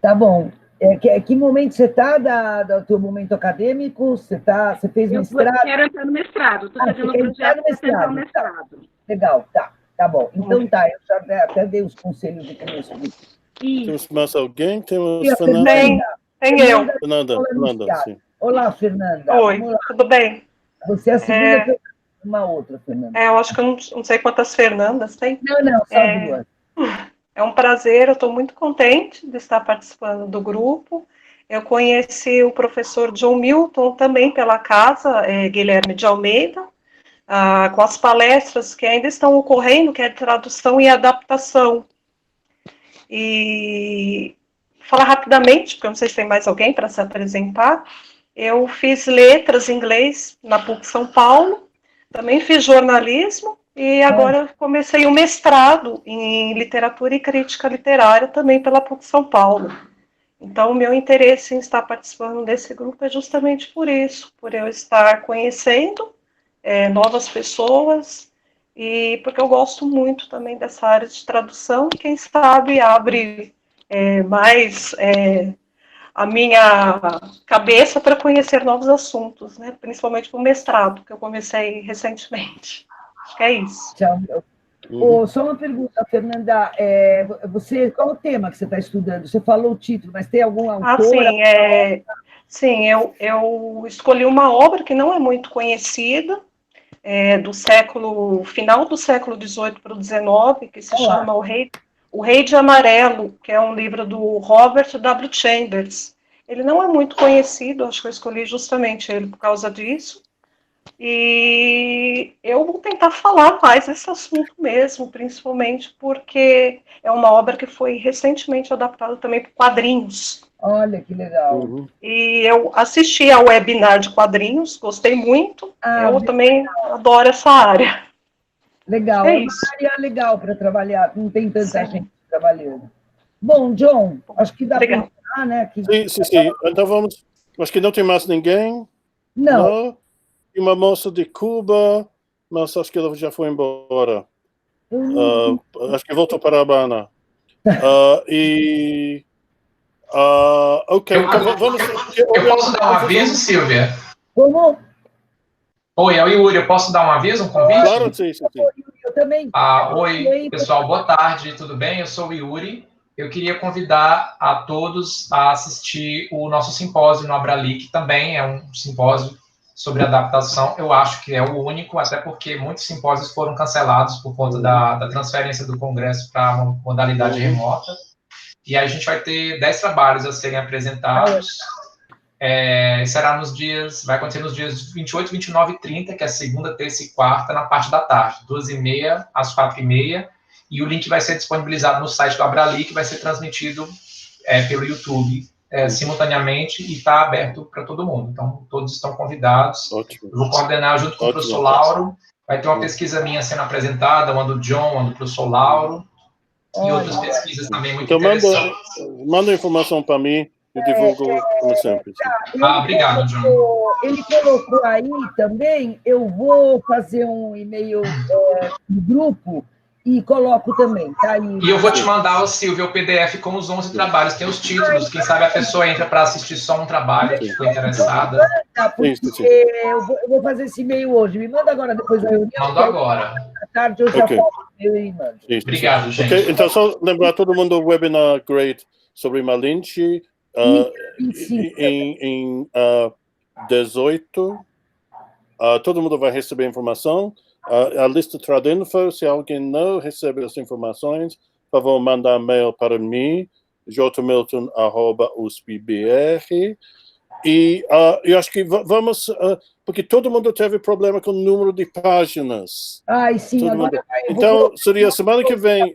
Tá bom. Que momento você está do teu momento acadêmico? Você fez mestrado? Eu quero entrar no mestrado, estou fazendo um projeto para tentar o mestrado. Legal, tá bom. Então tá, eu já até dei os conselhos do começo. Temos mais alguém? Temos Fernanda. Tem eu. Fernanda, sim. Olá, Fernanda. Oi, tudo bem? Você é a segunda, uma outra, Fernanda. Eu acho que eu não sei quantas Fernandas tem. Não, só 2. É um prazer, eu estou muito contente de estar participando do grupo. Eu conheci o professor John Milton também pela casa, Guilherme de Almeida, com as palestras que ainda estão ocorrendo, que é tradução e adaptação. E falar rapidamente, porque eu não sei se tem mais alguém para se apresentar, eu fiz letras em inglês na PUC São Paulo, também fiz jornalismo, e agora comecei um mestrado em literatura e crítica literária também pela PUC São Paulo. Então, o meu interesse em estar participando desse grupo é justamente por isso, por eu estar conhecendo novas pessoas, e porque eu gosto muito também dessa área de tradução, e quem sabe abre mais a minha cabeça para conhecer novos assuntos, né? Principalmente para o mestrado, que eu comecei recentemente. Acho que é isso. Tchau. Só uma pergunta, Fernanda. Qual é o tema que você está estudando? Você falou o título, mas tem algum autor? Sim, eu escolhi uma obra que não é muito conhecida, do final do século XVIII para o XIX, que se chama O Rei de Amarelo, que é um livro do Robert W. Chambers. Ele não é muito conhecido, acho que eu escolhi justamente ele por causa disso. E eu vou tentar falar mais desse assunto mesmo, principalmente porque é uma obra que foi recentemente adaptada também para quadrinhos. Olha, que legal. E eu assisti ao webinar de quadrinhos, gostei muito. Eu também adoro essa área. Legal, é uma área legal para trabalhar, não tem tanta gente trabalhando. Bom, John, acho que dá para entrar, né? Sim. Então vamos. Acho que não tem mais ninguém. Não. E uma moça de Cuba, mas acho que ela já foi embora. Acho que voltou para a Habana. Ok, então vamos. Eu posso dar um aviso, Silvia? Como? Oi, é o Yuri, eu posso dar um aviso, um convite? Claro, sim. Eu também. Oi, pessoal, boa tarde, tudo bem? Eu sou o Yuri. Eu queria convidar a todos a assistir o nosso simpósio no Abrali, que também é um simpósio sobre adaptação. Eu acho que é o único, até porque muitos simpósios foram cancelados por conta da transferência do Congresso para uma modalidade remota. E aí a gente vai ter 10 trabalhos a serem apresentados. Vai acontecer nos dias 28, 29 e 30, que é a segunda, terça e quarta, na parte da tarde, 2h30 às 4h30, e o link vai ser disponibilizado no site do Abrali, que vai ser transmitido pelo YouTube simultaneamente e está aberto para todo mundo. Então, todos estão convidados. Ótimo. Eu vou coordenar junto com o professor Lauro, Vai ter uma pesquisa minha sendo apresentada, uma do John, uma do professor Lauro, e outras pesquisas também muito interessantes. Manda informação para mim, eu divulgo como sempre. Obrigado, John. Ele colocou aí também, eu vou fazer um e-mail no grupo e coloco também, tá aí. E eu vou te mandar, Silvia, o PDF com os 11 trabalhos, tem os títulos, quem sabe a pessoa entra para assistir só um trabalho, que ficou interessada. Eu vou fazer esse e-mail hoje, me manda agora depois da reunião. Mando agora. À tarde eu já faço o e-mail e mando. Obrigado, gente. Okay, então, só lembrar todo mundo do webinar Great sobre Malinche, em 18, todo mundo vai receber informação. A lista Tradinfo, se alguém não recebe as informações, por favor, mandar e-mail para mim, jmilton@uspbr. E eu acho que vamos, porque todo mundo teve problema com o número de páginas. Ai, sim, agora então, seria semana que vem,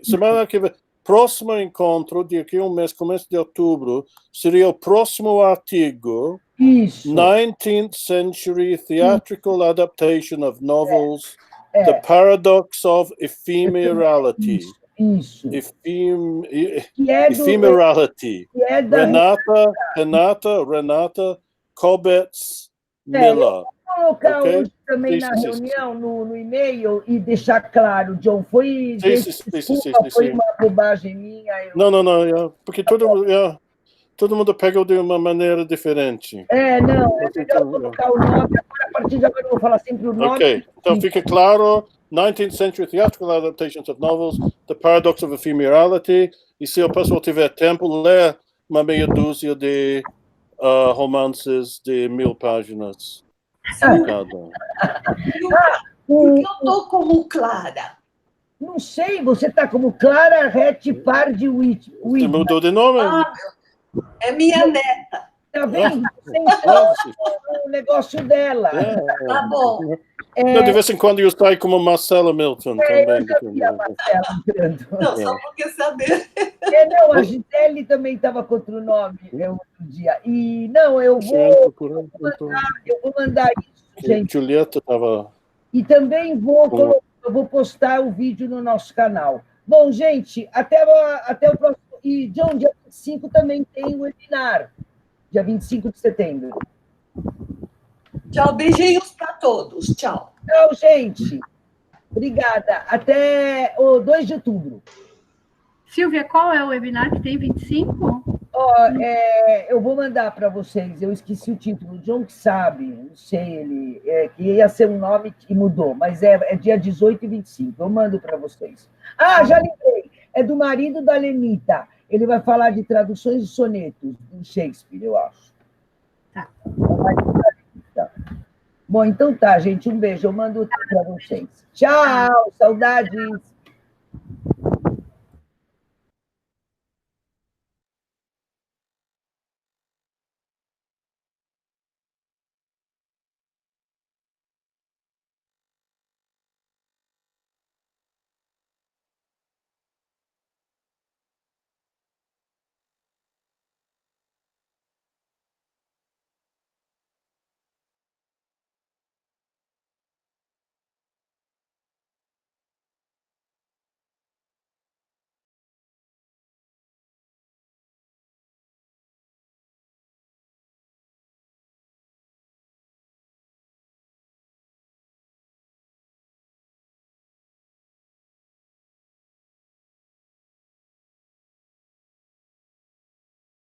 próximo encontro, daqui a um mês, começo de outubro, seria o próximo artigo. Isso. 19th Century Theatrical Adaptation of Novels, The Paradox of Ephemerality. Isso. Ephemerality. Renata Kobetz Miller. Vou colocar hoje também na reunião, no e-mail, e deixar claro, John, foi uma bobagem minha. Não, porque todo mundo pega de uma maneira diferente. É melhor colocar o nome, agora, a partir de agora eu vou falar sempre o nome. Ok, então fica claro, 19th Century Theatrical Adaptations of Novels, The Paradox of Ephemerality, e se o pessoal tiver tempo, lê uma meia dúzia de romances de 1000 páginas. Porque eu estou como Clara. Não sei, você está como Clara Rete Pardi Witt. Você mudou de nome? É minha neta. Tá vendo? Você entrou no negócio dela. Tá bom. De vez em quando eu saio como Marcela Milton também. Eu já vi a Marcela entrando. Não, só porque saber. A Gisele também estava com outro nome outro dia. E não, eu vou mandar isso, gente. Julieta estava. E também eu vou postar o vídeo no nosso canal. Bom, gente, até o próximo. E, John, dia 25 também tem o webinar. Dia 25 de setembro. Tchau, beijinhos para todos. Tchau. Tchau, gente. Obrigada. Até o 2 de outubro. Silvia, qual é o webinar que tem 25? Eu vou mandar para vocês. Eu esqueci o título. O John que sabe, não sei, ele que ia ser um nome que mudou, mas é dia 18 e 25. Eu mando para vocês. Já lembrei. É do marido da Lenita. Ele vai falar de traduções de sonetos do Shakespeare, eu acho. Tá. Bom, então tá, gente. Um beijo. Eu mando para vocês. Tchau, saudades.